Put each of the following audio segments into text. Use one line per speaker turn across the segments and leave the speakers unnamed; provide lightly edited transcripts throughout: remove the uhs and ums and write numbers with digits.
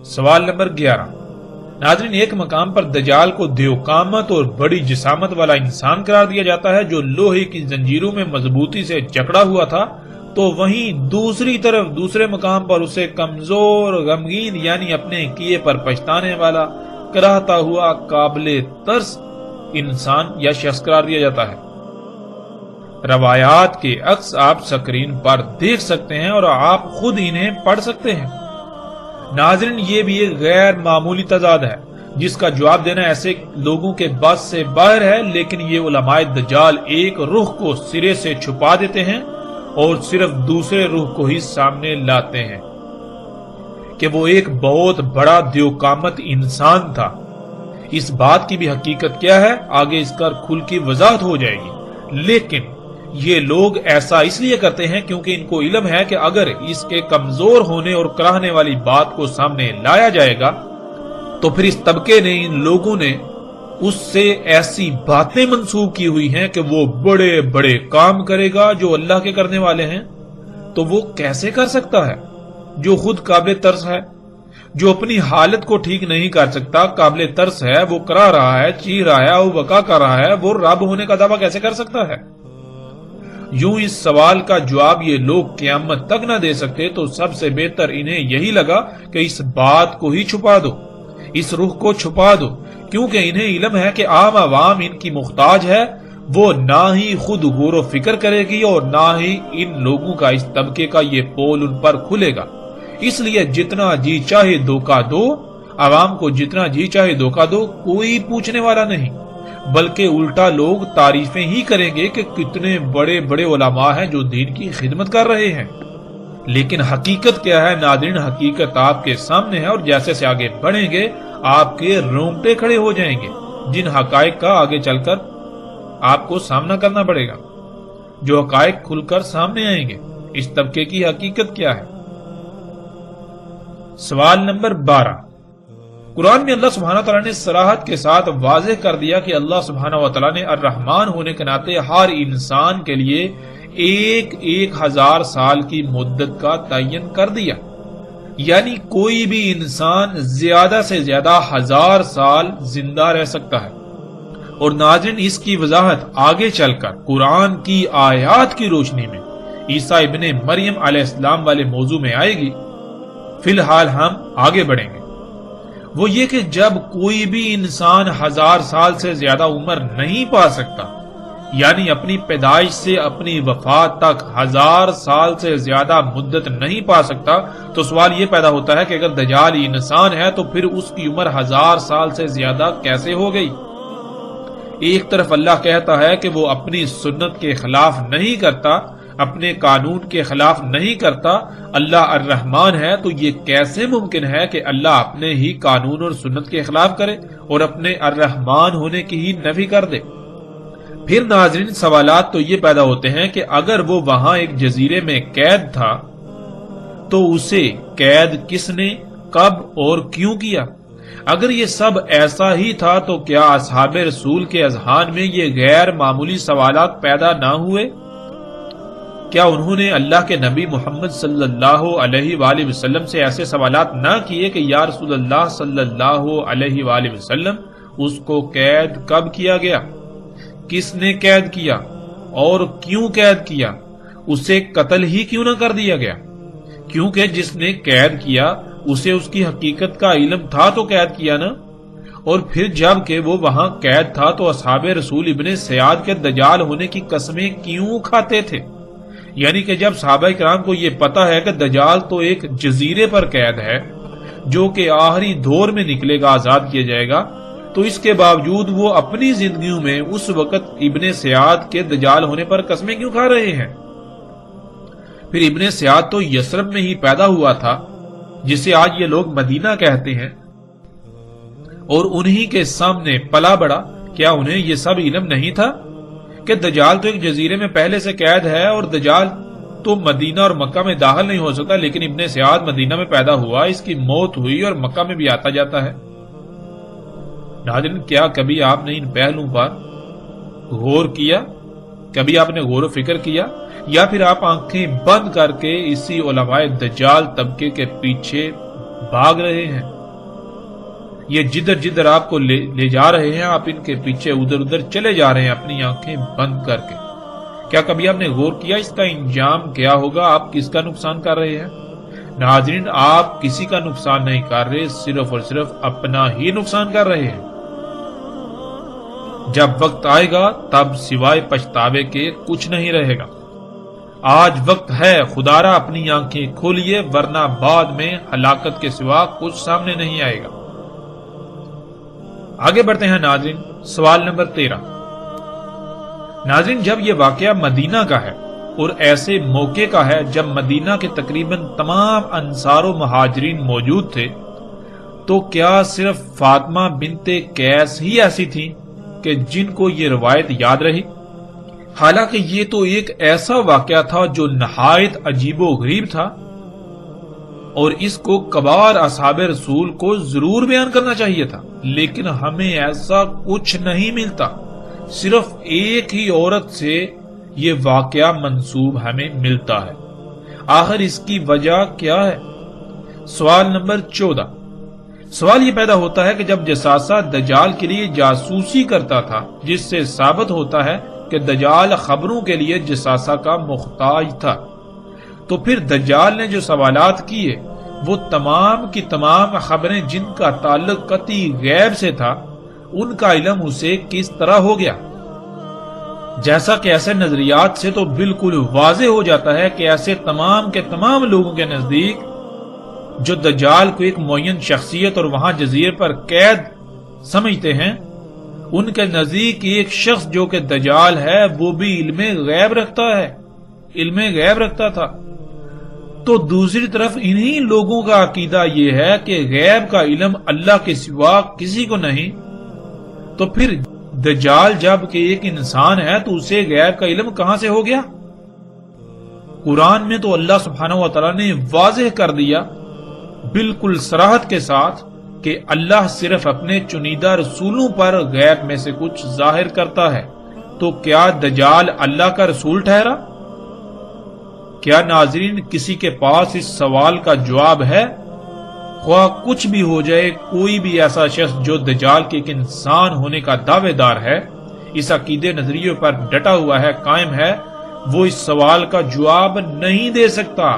سوال نمبر 11۔ ناظرین، ایک مقام پر دجال کو دیوقامت اور بڑی جسامت والا انسان قرار دیا جاتا ہے جو لوہے کی زنجیروں میں مضبوطی سے جکڑا ہوا تھا، تو وہیں دوسری طرف دوسرے مقام پر اسے کمزور، غمگین یعنی اپنے کیے پر پچھتانے والا، کراہتا ہوا، قابل ترس انسان یا شخص قرار دیا جاتا ہے۔ روایات کے عکس آپ سکرین پر دیکھ سکتے ہیں اور آپ خود انہیں پڑھ سکتے ہیں۔ ناظرین، یہ بھی ایک غیر معمولی تضاد ہے جس کا جواب دینا ایسے لوگوں کے بس سے باہر ہے، لیکن یہ علماء دجال ایک رخ کو سرے سے چھپا دیتے ہیں اور صرف دوسرے رخ کو ہی سامنے لاتے ہیں کہ وہ ایک بہت بڑا دیوقامت انسان تھا۔ اس بات کی بھی حقیقت کیا ہے آگے اس کا کھل کی وضاحت ہو جائے گی، لیکن یہ لوگ ایسا اس لیے کرتے ہیں کیونکہ ان کو علم ہے کہ اگر اس کے کمزور ہونے اور کراہنے والی بات کو سامنے لایا جائے گا تو پھر اس طبقے نے، ان لوگوں نے اس سے ایسی باتیں منسوب کی ہوئی ہیں کہ وہ بڑے بڑے کام کرے گا جو اللہ کے کرنے والے ہیں۔ تو وہ کیسے کر سکتا ہے جو خود قابل ترس ہے، جو اپنی حالت کو ٹھیک نہیں کر سکتا، قابل ترس ہے، وہ کرا رہا ہے، چیخ رہا ہے اور وقع کر رہا ہے، وہ رب ہونے کا دعویٰ کیسے کر سکتا ہے؟ یوں اس سوال کا جواب یہ لوگ قیامت تک نہ دے سکتے تو سب سے بہتر انہیں یہی لگا کہ اس بات کو ہی چھپا دو، اس رخ کو چھپا دو، کیونکہ انہیں علم ہے کہ عام عوام ان کی محتاج ہے، وہ نہ ہی خود غور و فکر کرے گی اور نہ ہی ان لوگوں کا، اس طبقے کا یہ پول ان پر کھلے گا۔ اس لیے جتنا جی چاہے دھوکہ دو، عوام کو جتنا جی چاہے دھوکہ دو، کوئی پوچھنے والا نہیں، بلکہ الٹا لوگ تعریفیں ہی کریں گے کہ کتنے بڑے بڑے علماء ہیں جو دین کی خدمت کر رہے ہیں۔ لیکن حقیقت کیا ہے ناظرین؟ حقیقت آپ کے سامنے ہے اور جیسے سے آگے بڑھیں گے آپ کے رونگٹے کھڑے ہو جائیں گے، جن حقائق کا آگے چل کر آپ کو سامنا کرنا پڑے گا، جو حقائق کھل کر سامنے آئیں گے۔ اس طبقے کی حقیقت کیا ہے؟ سوال نمبر 12۔ قرآن میں اللہ سبحانہ وتعالی نے صراحت کے ساتھ واضح کر دیا کہ اللہ سبحانہ وتعالی نے الرحمن ہونے کے ناطے ہر انسان کے لیے ایک 1000 سال کی مدت کا تعین کر دیا، یعنی کوئی بھی انسان زیادہ سے زیادہ 1000 سال زندہ رہ سکتا ہے۔ اور ناظرین، اس کی وضاحت آگے چل کر قرآن کی آیات کی روشنی میں عیسیٰ ابن مریم علیہ السلام والے موضوع میں آئے گی۔ فی الحال ہم آگے بڑھیں گے، وہ یہ کہ جب کوئی بھی انسان 1000 سال سے زیادہ عمر نہیں پا سکتا، یعنی اپنی پیدائش سے اپنی وفات تک 1000 سال سے زیادہ مدت نہیں پا سکتا، تو سوال یہ پیدا ہوتا ہے کہ اگر دجال انسان ہے تو پھر اس کی عمر 1000 سال سے زیادہ کیسے ہو گئی؟ ایک طرف اللہ کہتا ہے کہ وہ اپنی سنت کے خلاف نہیں کرتا، اپنے قانون کے خلاف نہیں کرتا، اللہ الرحمن ہے، تو یہ کیسے ممکن ہے کہ اللہ اپنے ہی قانون اور سنت کے خلاف کرے اور اپنے الرحمن ہونے کی ہی نفی کر دے؟ پھر ناظرین، سوالات تو یہ پیدا ہوتے ہیں کہ اگر وہ وہاں ایک جزیرے میں قید تھا تو اسے قید کس نے، کب اور کیوں کیا؟ اگر یہ سب ایسا ہی تھا تو کیا اصحاب رسول کے اذہان میں یہ غیر معمولی سوالات پیدا نہ ہوئے؟ کیا انہوں نے اللہ کے نبی محمد صلی اللہ علیہ وآلہ وسلم سے ایسے سوالات نہ کیے کہ یا رسول اللہ صلی اللہ علیہ وآلہ وسلم، اس کو قید کب کیا گیا، کس نے قید کیا اور کیوں قید کیا، اسے قتل ہی کیوں نہ کر دیا گیا؟ کیونکہ جس نے قید کیا اسے اس کی حقیقت کا علم تھا تو قید کیا نا۔ اور پھر جب کہ وہ وہاں قید تھا تو اصحاب رسول ابن سیاد کے دجال ہونے کی قسمیں کیوں کھاتے تھے؟ یعنی کہ جب صحابہ کرام کو یہ پتا ہے کہ دجال تو ایک جزیرے پر قید ہے جو کہ آخری دور میں نکلے گا، آزاد کیا جائے گا، تو اس کے باوجود وہ اپنی زندگیوں میں اس وقت ابن سیاد کے دجال ہونے پر قسمیں کیوں کھا رہے ہیں؟ پھر ابن سیاد تو یثرب میں ہی پیدا ہوا تھا، جسے آج یہ لوگ مدینہ کہتے ہیں، اور انہی کے سامنے پلا بڑا۔ کیا انہیں یہ سب علم نہیں تھا کہ دجال تو ایک جزیرے میں پہلے سے قید ہے اور دجال تو مدینہ اور مکہ میں داخل نہیں ہو سکتا، لیکن ابن سیاد مدینہ میں پیدا ہوا، اس کی موت ہوئی اور مکہ میں بھی آتا جاتا ہے۔ ناظرین، کیا کبھی آپ نے ان پہلوؤں پر غور کیا؟ کبھی آپ نے غور و فکر کیا، یا پھر آپ آنکھیں بند کر کے اسی علماء دجال طبقے کے پیچھے بھاگ رہے ہیں؟ یہ جدھر جدھر آپ کو لے جا رہے ہیں، آپ ان کے پیچھے ادھر ادھر چلے جا رہے ہیں اپنی آنکھیں بند کر کے۔ کیا کبھی آپ نے غور کیا اس کا انجام کیا ہوگا؟ آپ کس کا نقصان کر رہے ہیں؟ ناظرین، آپ کسی کا نقصان نہیں کر رہے، صرف اور صرف اپنا ہی نقصان کر رہے ہیں۔ جب وقت آئے گا تب سوائے پچھتاوے کے کچھ نہیں رہے گا۔ آج وقت ہے، خدارا اپنی آنکھیں کھولیے، ورنہ بعد میں ہلاکت کے سوا کچھ سامنے نہیں آئے گا۔ آگے بڑھتے ہیں ناظرین، سوال نمبر 13۔ ناظرین، جب یہ واقعہ مدینہ کا ہے اور ایسے موقع کا ہے جب مدینہ کے تقریباً تمام انصار و مہاجرین موجود تھے، تو کیا صرف فاطمہ بنت قیس ہی ایسی تھی کہ جن کو یہ روایت یاد رہی؟ حالانکہ یہ تو ایک ایسا واقعہ تھا جو نہایت عجیب و غریب تھا، اور اس کو کبار اصحاب رسول کو ضرور بیان کرنا چاہیے تھا، لیکن ہمیں ایسا کچھ نہیں ملتا۔ صرف ایک ہی عورت سے یہ واقعہ منسوب ہمیں ملتا ہے۔ آخر اس کی وجہ کیا ہے؟ سوال نمبر 14۔ سوال یہ پیدا ہوتا ہے کہ جب جساسہ دجال کے لیے جاسوسی کرتا تھا، جس سے ثابت ہوتا ہے کہ دجال خبروں کے لیے جساسہ کا محتاج تھا، تو پھر دجال نے جو سوالات کیے وہ تمام کی تمام خبریں جن کا تعلق قطعی غیب سے تھا، ان کا علم اسے کس طرح ہو گیا؟ جیسا کہ ایسے نظریات سے تو بالکل واضح ہو جاتا ہے کہ ایسے تمام کے تمام لوگوں کے نزدیک جو دجال کو ایک معین شخصیت اور وہاں جزیرے پر قید سمجھتے ہیں، ان کے نزدیک ایک شخص جو کہ دجال ہے وہ بھی علم غیب رکھتا ہے، علم غیب رکھتا تھا۔ تو دوسری طرف انہی لوگوں کا عقیدہ یہ ہے کہ غیب کا علم اللہ کے سوا کسی کو نہیں، تو پھر دجال جب کہ ایک انسان ہے تو اسے غیب کا علم کہاں سے ہو گیا؟ قرآن میں تو اللہ سبحانہ و تعالیٰ نے واضح کر دیا بالکل صراحت کے ساتھ کہ اللہ صرف اپنے چنیدہ رسولوں پر غیب میں سے کچھ ظاہر کرتا ہے۔ تو کیا دجال اللہ کا رسول ٹھہرا؟ کیا ناظرین کسی کے پاس اس سوال کا جواب ہے؟ خواہ کچھ بھی ہو جائے، کوئی بھی ایسا شخص جو دجال کے ایک انسان ہونے کا دعوے دار ہے، اس عقیدے نظریے پر ڈٹا ہوا ہے، قائم ہے، وہ اس سوال کا جواب نہیں دے سکتا۔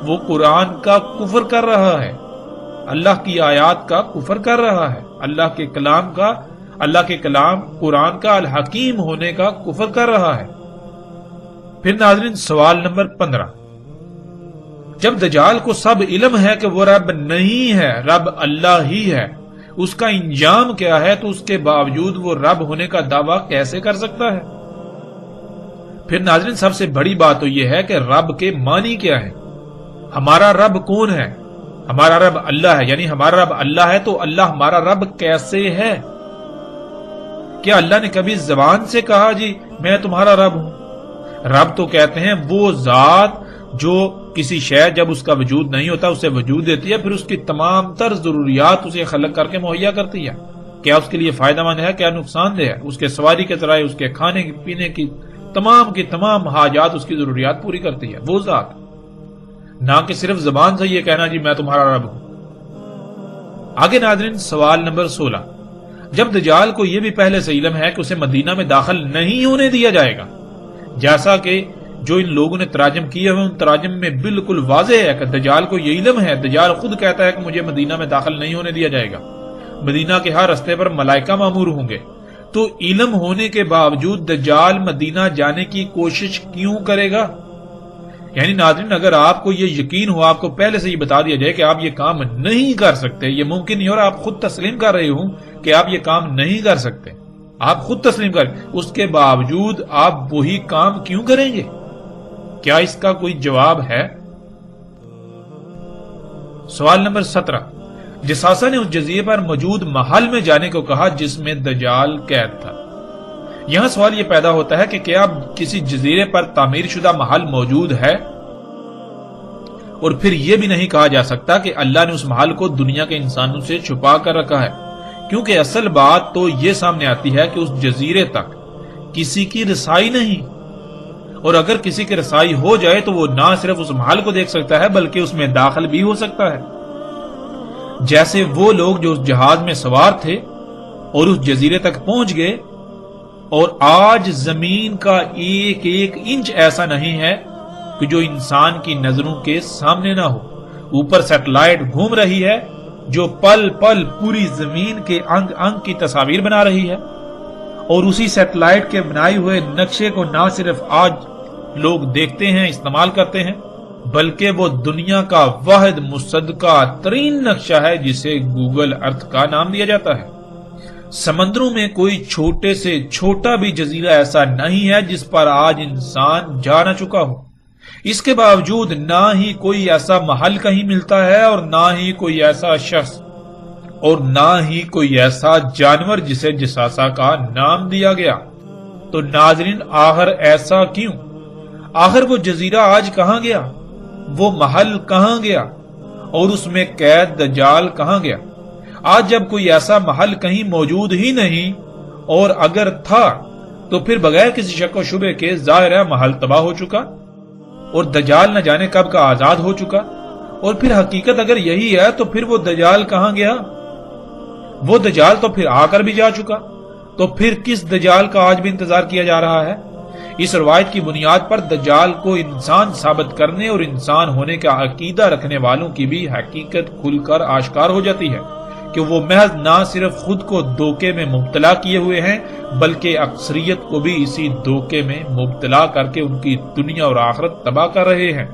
وہ قرآن کا کفر کر رہا ہے، اللہ کی آیات کا کفر کر رہا ہے، اللہ کے کلام قرآن کا الحکیم ہونے کا کفر کر رہا ہے۔ پھر ناظرین سوال نمبر 15۔ جب دجال کو سب علم ہے کہ وہ رب نہیں ہے، رب اللہ ہی ہے، اس کا انجام کیا ہے، تو اس کے باوجود وہ رب ہونے کا دعویٰ کیسے کر سکتا ہے؟ پھر ناظرین سب سے بڑی بات تو یہ ہے کہ رب کے معنی کیا ہے؟ ہمارا رب کون ہے؟ ہمارا رب اللہ ہے، یعنی ہمارا رب اللہ ہے تو اللہ ہمارا رب کیسے ہے؟ کیا اللہ نے کبھی زبان سے کہا جی میں تمہارا رب ہوں؟ رب تو کہتے ہیں وہ ذات جو کسی شے جب اس کا وجود نہیں ہوتا اسے وجود دیتی ہے، پھر اس کی تمام تر ضروریات اسے خلق کر کے مہیا کرتی ہے۔ کیا اس کے لیے فائدہ مند ہے، کیا نقصان دہ ہے؟ اس کے سواری کے ذرائع، اس کے کھانے پینے کی تمام حاجات، اس کی ضروریات پوری کرتی ہے وہ ذات، نہ کہ صرف زبان سے یہ کہنا جی میں تمہارا رب ہوں۔ آگے ناظرین سوال نمبر 16۔ جب دجال کو یہ بھی پہلے سے علم ہے کہ اسے مدینہ میں داخل نہیں ہونے دیا جائے گا، جیسا کہ جو ان لوگوں نے تراجم کیے ہوئے ان تراجم میں بالکل واضح ہے کہ دجال کو یہ علم ہے، دجال خود کہتا ہے کہ مجھے مدینہ میں داخل نہیں ہونے دیا جائے گا، مدینہ کے ہر رستے پر ملائکہ مامور ہوں گے، تو علم ہونے کے باوجود دجال مدینہ جانے کی کوشش کیوں کرے گا؟ یعنی ناظرین اگر آپ کو یہ یقین ہو، آپ کو پہلے سے یہ بتا دیا جائے کہ آپ یہ کام نہیں کر سکتے، یہ ممکن نہیں، اور آپ خود تسلیم کر رہے ہوں کہ آپ یہ کام نہیں کر سکتے، آپ خود تسلیم کر، اس کے باوجود آپ وہی کام کیوں کریں گے؟ کیا اس کا کوئی جواب ہے؟ سوال نمبر 17۔ جساسہ نے اس جزیرے پر موجود محل میں جانے کو کہا جس میں دجال قید تھا۔ یہاں سوال یہ پیدا ہوتا ہے کہ کیا کسی جزیرے پر تعمیر شدہ محل موجود ہے؟ اور پھر یہ بھی نہیں کہا جا سکتا کہ اللہ نے اس محل کو دنیا کے انسانوں سے چھپا کر رکھا ہے، کیونکہ اصل بات تو یہ سامنے آتی ہے کہ اس جزیرے تک کسی کی رسائی نہیں، اور اگر کسی کی رسائی ہو جائے تو وہ نہ صرف اس محل کو دیکھ سکتا ہے بلکہ اس میں داخل بھی ہو سکتا ہے۔ جیسے وہ لوگ جو اس جہاز میں سوار تھے اور اس جزیرے تک پہنچ گئے، اور آج زمین کا ایک ایک انچ ایسا نہیں ہے کہ جو انسان کی نظروں کے سامنے نہ ہو۔ اوپر سیٹلائٹ گھوم رہی ہے جو پل پل پوری زمین کے انگ انگ کی تصاویر بنا رہی ہے، اور اسی سیٹلائٹ کے بنائے ہوئے نقشے کو نہ صرف آج لوگ دیکھتے ہیں، استعمال کرتے ہیں، بلکہ وہ دنیا کا واحد مصدقہ ترین نقشہ ہے جسے گوگل ارتھ کا نام دیا جاتا ہے۔ سمندروں میں کوئی چھوٹے سے چھوٹا بھی جزیرہ ایسا نہیں ہے جس پر آج انسان جا نہ چکا ہو۔ اس کے باوجود نہ ہی کوئی ایسا محل کہیں ملتا ہے، اور نہ ہی کوئی ایسا شخص، اور نہ ہی کوئی ایسا جانور جسے جساسا کا نام دیا گیا۔ تو ناظرین، آخر ایسا کیوں؟ آخر وہ جزیرہ آج کہاں گیا؟ وہ محل کہاں گیا؟ اور اس میں قید دجال کہاں گیا؟ آج جب کوئی ایسا محل کہیں موجود ہی نہیں، اور اگر تھا تو پھر بغیر کسی شک و شبے کے ظاہر ہے محل تباہ ہو چکا، اور دجال نہ جانے کب کا آزاد ہو چکا۔ اور پھر حقیقت اگر یہی ہے تو پھر وہ دجال کہاں گیا؟ وہ دجال تو پھر آ کر بھی جا چکا، تو پھر کس دجال کا آج بھی انتظار کیا جا رہا ہے؟ اس روایت کی بنیاد پر دجال کو انسان ثابت کرنے اور انسان ہونے کا عقیدہ رکھنے والوں کی بھی حقیقت کھل کر آشکار ہو جاتی ہے کہ وہ محض نہ صرف خود کو دھوکے میں مبتلا کیے ہوئے ہیں بلکہ اکثریت کو بھی اسی دھوکے میں مبتلا کر کے ان کی دنیا اور آخرت تباہ کر رہے ہیں۔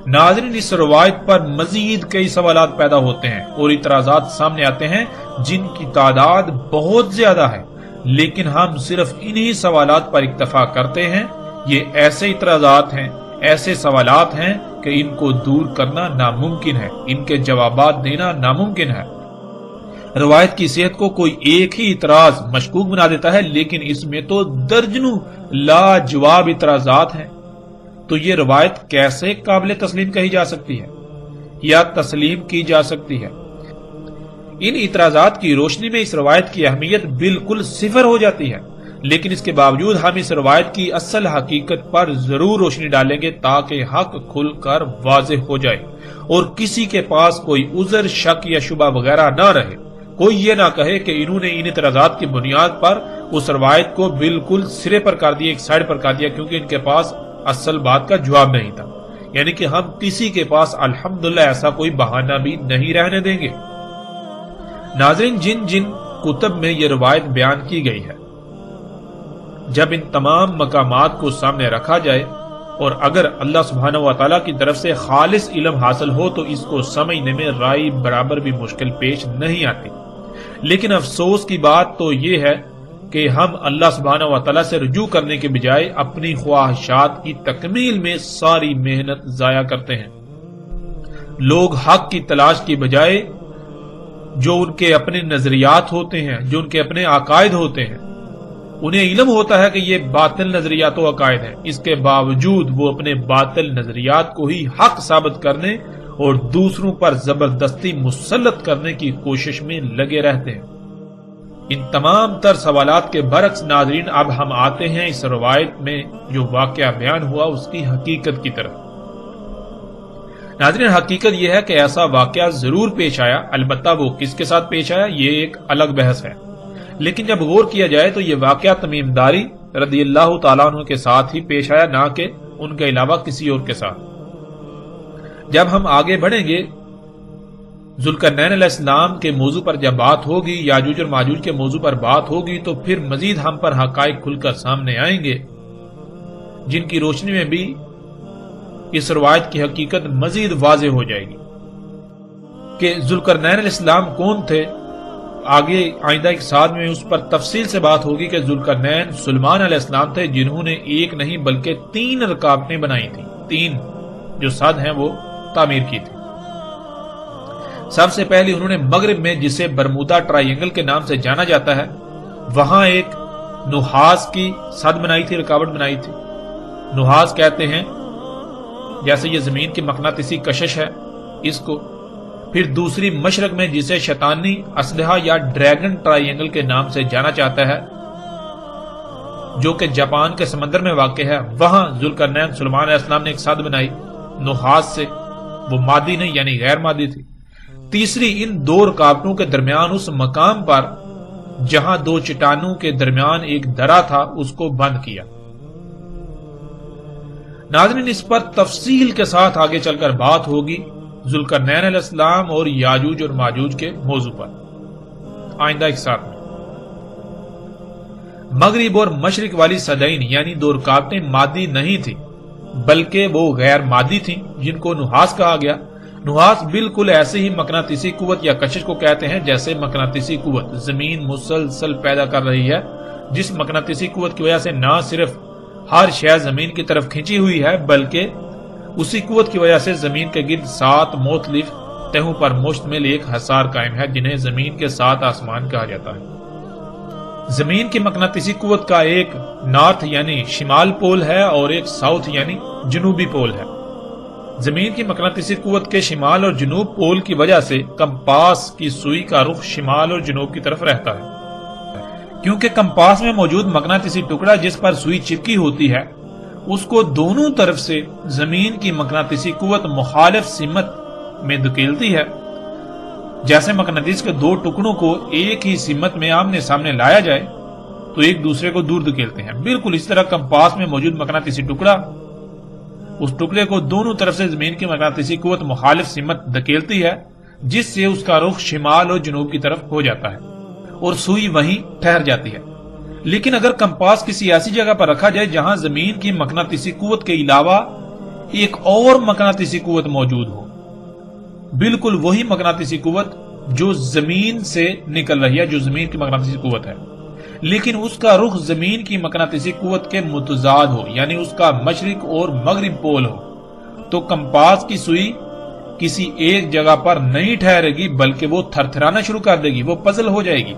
ناظرین، اس روایت پر مزید کئی سوالات پیدا ہوتے ہیں اور اعتراضات سامنے آتے ہیں جن کی تعداد بہت زیادہ ہے، لیکن ہم صرف انہی سوالات پر اکتفا کرتے ہیں۔ یہ ایسے اعتراضات ہیں، ایسے سوالات ہیں کہ ان کو دور کرنا ناممکن ہے، ان کے جوابات دینا ناممکن ہے۔ روایت کی صحت کو کوئی ایک ہی اعتراض مشکوک بنا دیتا ہے، لیکن اس میں تو درجنوں لاجواب اعتراضات ہیں۔ تو یہ روایت کیسے قابل تسلیم کہی جا سکتی ہے یا تسلیم کی جا سکتی ہے؟ ان اعتراضات کی روشنی میں اس روایت کی اہمیت بالکل صفر ہو جاتی ہے، لیکن اس کے باوجود ہم اس روایت کی اصل حقیقت پر ضرور روشنی ڈالیں گے تاکہ حق کھل کر واضح ہو جائے اور کسی کے پاس کوئی عذر، شک یا شبہ وغیرہ نہ رہے۔ کوئی یہ نہ کہے کہ انہوں نے ان اعتراضات کی بنیاد پر اس روایت کو بالکل سرے پر کر دیا، ایک سائڈ پر کر دیا، کیونکہ ان کے پاس اصل بات کا جواب نہیں تھا۔ یعنی کہ ہم کسی کے پاس الحمدللہ ایسا کوئی بہانہ بھی نہیں رہنے دیں گے۔ ناظرین، جن جن کتب میں یہ روایت بیان کی گئی ہے، جب ان تمام مقامات کو سامنے رکھا جائے اور اگر اللہ سبحانہ و تعالیٰ کی طرف سے خالص علم حاصل ہو تو اس کو سمجھنے میں رائے برابر بھی مشکل پیش نہیں آتی۔ لیکن افسوس کی بات تو یہ ہے کہ ہم اللہ سبحانہ و تعالیٰ سے رجوع کرنے کے بجائے اپنی خواہشات کی تکمیل میں ساری محنت ضائع کرتے ہیں۔ لوگ حق کی تلاش کی بجائے جو ان کے اپنے نظریات ہوتے ہیں، جو ان کے اپنے عقائد ہوتے ہیں، انہیں علم ہوتا ہے کہ یہ باطل نظریات و عقائد ہیں، اس کے باوجود وہ اپنے باطل نظریات کو ہی حق ثابت کرنے اور دوسروں پر زبردستی مسلط کرنے کی کوشش میں لگے رہتے ہیں۔ ان تمام تر سوالات کے برعکس ناظرین، اب ہم آتے ہیں اس روایت میں جو واقعہ بیان ہوا اس کی حقیقت کی طرف۔ ناظرین، حقیقت یہ ہے کہ ایسا واقعہ ضرور پیش آیا، البتہ وہ کس کے ساتھ پیش آیا یہ ایک الگ بحث ہے، لیکن جب غور کیا جائے تو یہ واقعہ تمیم داری رضی اللہ تعالیٰ عنہ کے ساتھ ہی پیش آیا، نہ کہ ان کے علاوہ کسی اور کے ساتھ۔ جب ہم آگے بڑھیں گے، ذوالقرنین علیہ السلام کے موضوع پر جب بات ہوگی، یاجوج اور ماجوج کے موضوع پر بات ہوگی، تو پھر مزید ہم پر حقائق کھل کر سامنے آئیں گے جن کی روشنی میں بھی اس روایت کی حقیقت مزید واضح ہو جائے گی کہ ذوالقرنین علیہ السلام کون تھے۔ آگے آئندہ ایک ساتھ میں اس پر تفصیل سے بات ہوگی کہ ذوالقرنین سلیمان علیہ السلام تھے جنہوں نے ایک نہیں بلکہ 3 رکاوٹیں بنائی تھیں، 3 جو سد ہیں وہ تعمیر کی تھی۔ سب سے پہلے انہوں نے مغرب میں، جسے برمودا ٹرائینگل کے نام سے جانا جاتا ہے، وہاں ایک نحاس کی سد بنائی تھی، رکاوٹ بنائی تھی۔ نحاس کہتے ہیں جیسے یہ زمین کی مقناطیسی کشش ہے اس کو، پھر دوسری مشرق میں جسے شیطانی اسلحہ یا ڈریگن ٹرائی اینگل کے نام سے جانا چاہتا ہے، جو کہ جاپان کے سمندر میں واقع ہے، وہاں ذوالقرنین سلیمان علیہ السلام نے ایک سد بنائی نحاس سے، وہ مادی نہیں یعنی غیر مادی تھی۔ تیسری، ان دو رکاوٹوں کے درمیان اس مقام پر جہاں دو چٹانوں کے درمیان ایک درہ تھا اس کو بند کیا۔ ناظرین، اس پر تفصیل کے ساتھ آگے چل کر بات ہوگی ذوالقرنین علیہ السلام اور یاجوج اور ماجوج کے موضوع پر آئندہ ایک ساتھ میں۔ مغرب اور مشرق والی صدعین یعنی دو رکاوٹیں مادی نہیں تھیں بلکہ وہ غیر مادی تھیں جن کو نحاس کہا گیا۔ نحاس بالکل ایسے ہی مقناطیسی قوت یا کشش کو کہتے ہیں جیسے مقناطیسی قوت زمین مسلسل پیدا کر رہی ہے، جس مقناطیسی قوت کی وجہ سے نہ صرف ہر شے زمین کی طرف کھینچی ہوئی ہے بلکہ اسی قوت کی وجہ سے زمین کے گرد 7 مختلف تہوں پر مشتمل ایک حصار قائم ہے جنہیں زمین کے 7 آسمان کہا جاتا ہے۔ زمین کی مقناطیسی قوت کا ایک نارتھ یعنی شمال پول ہے اور ایک ساؤتھ یعنی جنوبی پول ہے۔ زمین کی مقناطیسی قوت کے شمال اور جنوب پول کی وجہ سے کمپاس کی سوئی کا رخ شمال اور جنوب کی طرف رہتا ہے، کیونکہ کمپاس میں موجود مقناطیسی ٹکڑا جس پر سوئی چپکی ہوتی ہے اس کو دونوں طرف سے زمین کی مقناطیسی قوت مخالف سمت میں دھکیلتی ہے۔ جیسے مقناطیس کے دو ٹکڑوں کو ایک ہی سمت میں آمنے سامنے لایا جائے تو ایک دوسرے کو دور دھکیلتے ہیں، بالکل اس طرح کمپاس میں موجود مقناطیسی ٹکڑا اس ٹکڑے کو دونوں طرف سے زمین کی مقناطیسی قوت مخالف سمت دھکیلتی ہے، جس سے اس کا رخ شمال اور جنوب کی طرف ہو جاتا ہے اور سوئی وہیں ٹھہر جاتی ہے۔ لیکن اگر کمپاس کسی ایسی جگہ پر رکھا جائے جہاں زمین کی مقناطیسی قوت کے علاوہ ایک اور مقناطیسی قوت موجود ہو، بالکل وہی مقناطیسی قوت جو زمین سے نکل رہی ہے، جو زمین کی مقناطیسی قوت ہے، لیکن اس کا رخ زمین کی مقناطیسی قوت کے متضاد ہو یعنی اس کا مشرق اور مغرب پول ہو، تو کمپاس کی سوئی کسی ایک جگہ پر نہیں ٹھہرے گی بلکہ وہ تھرتھرانا شروع کر دے گی، وہ پزل ہو جائے گی،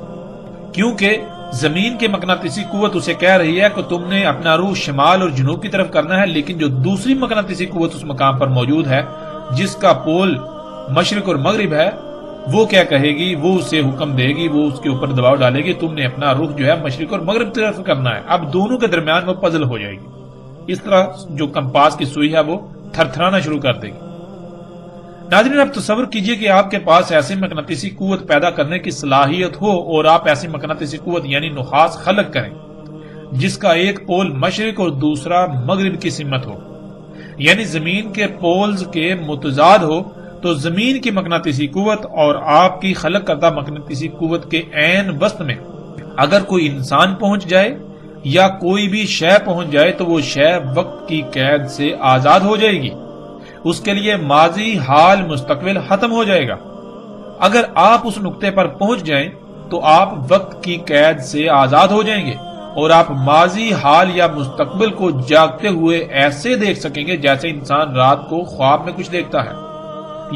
کیونکہ زمین کے مقناطیسی قوت اسے کہہ رہی ہے کہ تم نے اپنا رخ شمال اور جنوب کی طرف کرنا ہے، لیکن جو دوسری مقناطیسی قوت اس مقام پر موجود ہے جس کا پول مشرق اور مغرب ہے، وہ کیا کہے گی، وہ اسے حکم دے گی، وہ اس کے اوپر دباؤ ڈالے گی، تم نے اپنا رخ جو ہے مشرق اور مغرب کی طرف کرنا ہے۔ اب دونوں کے درمیان وہ پزل ہو جائے گی، اس طرح جو کمپاس کی سوئی ہے وہ تھرتھرانا شروع کر دے گی۔ ناظرین، اب تصور کیجئے کہ آپ کے پاس ایسی مقناطیسی قوت پیدا کرنے کی صلاحیت ہو اور آپ ایسی مقناطیسی قوت یعنی نحاس خلق کریں جس کا ایک پول مشرق اور دوسرا مغرب کی سمت ہو، یعنی زمین کے پولز کے متضاد ہو، تو زمین کی مقناطیسی قوت اور آپ کی خلق کردہ مقناطیسی قوت کے عین وسط میں اگر کوئی انسان پہنچ جائے یا کوئی بھی شے پہنچ جائے تو وہ شے وقت کی قید سے آزاد ہو جائے گی، اس کے لیے ماضی حال مستقبل ختم ہو جائے گا۔ اگر آپ اس نقطے پر پہنچ جائیں تو آپ وقت کی قید سے آزاد ہو جائیں گے اور آپ ماضی حال یا مستقبل کو جاگتے ہوئے ایسے دیکھ سکیں گے جیسے انسان رات کو خواب میں کچھ دیکھتا ہے،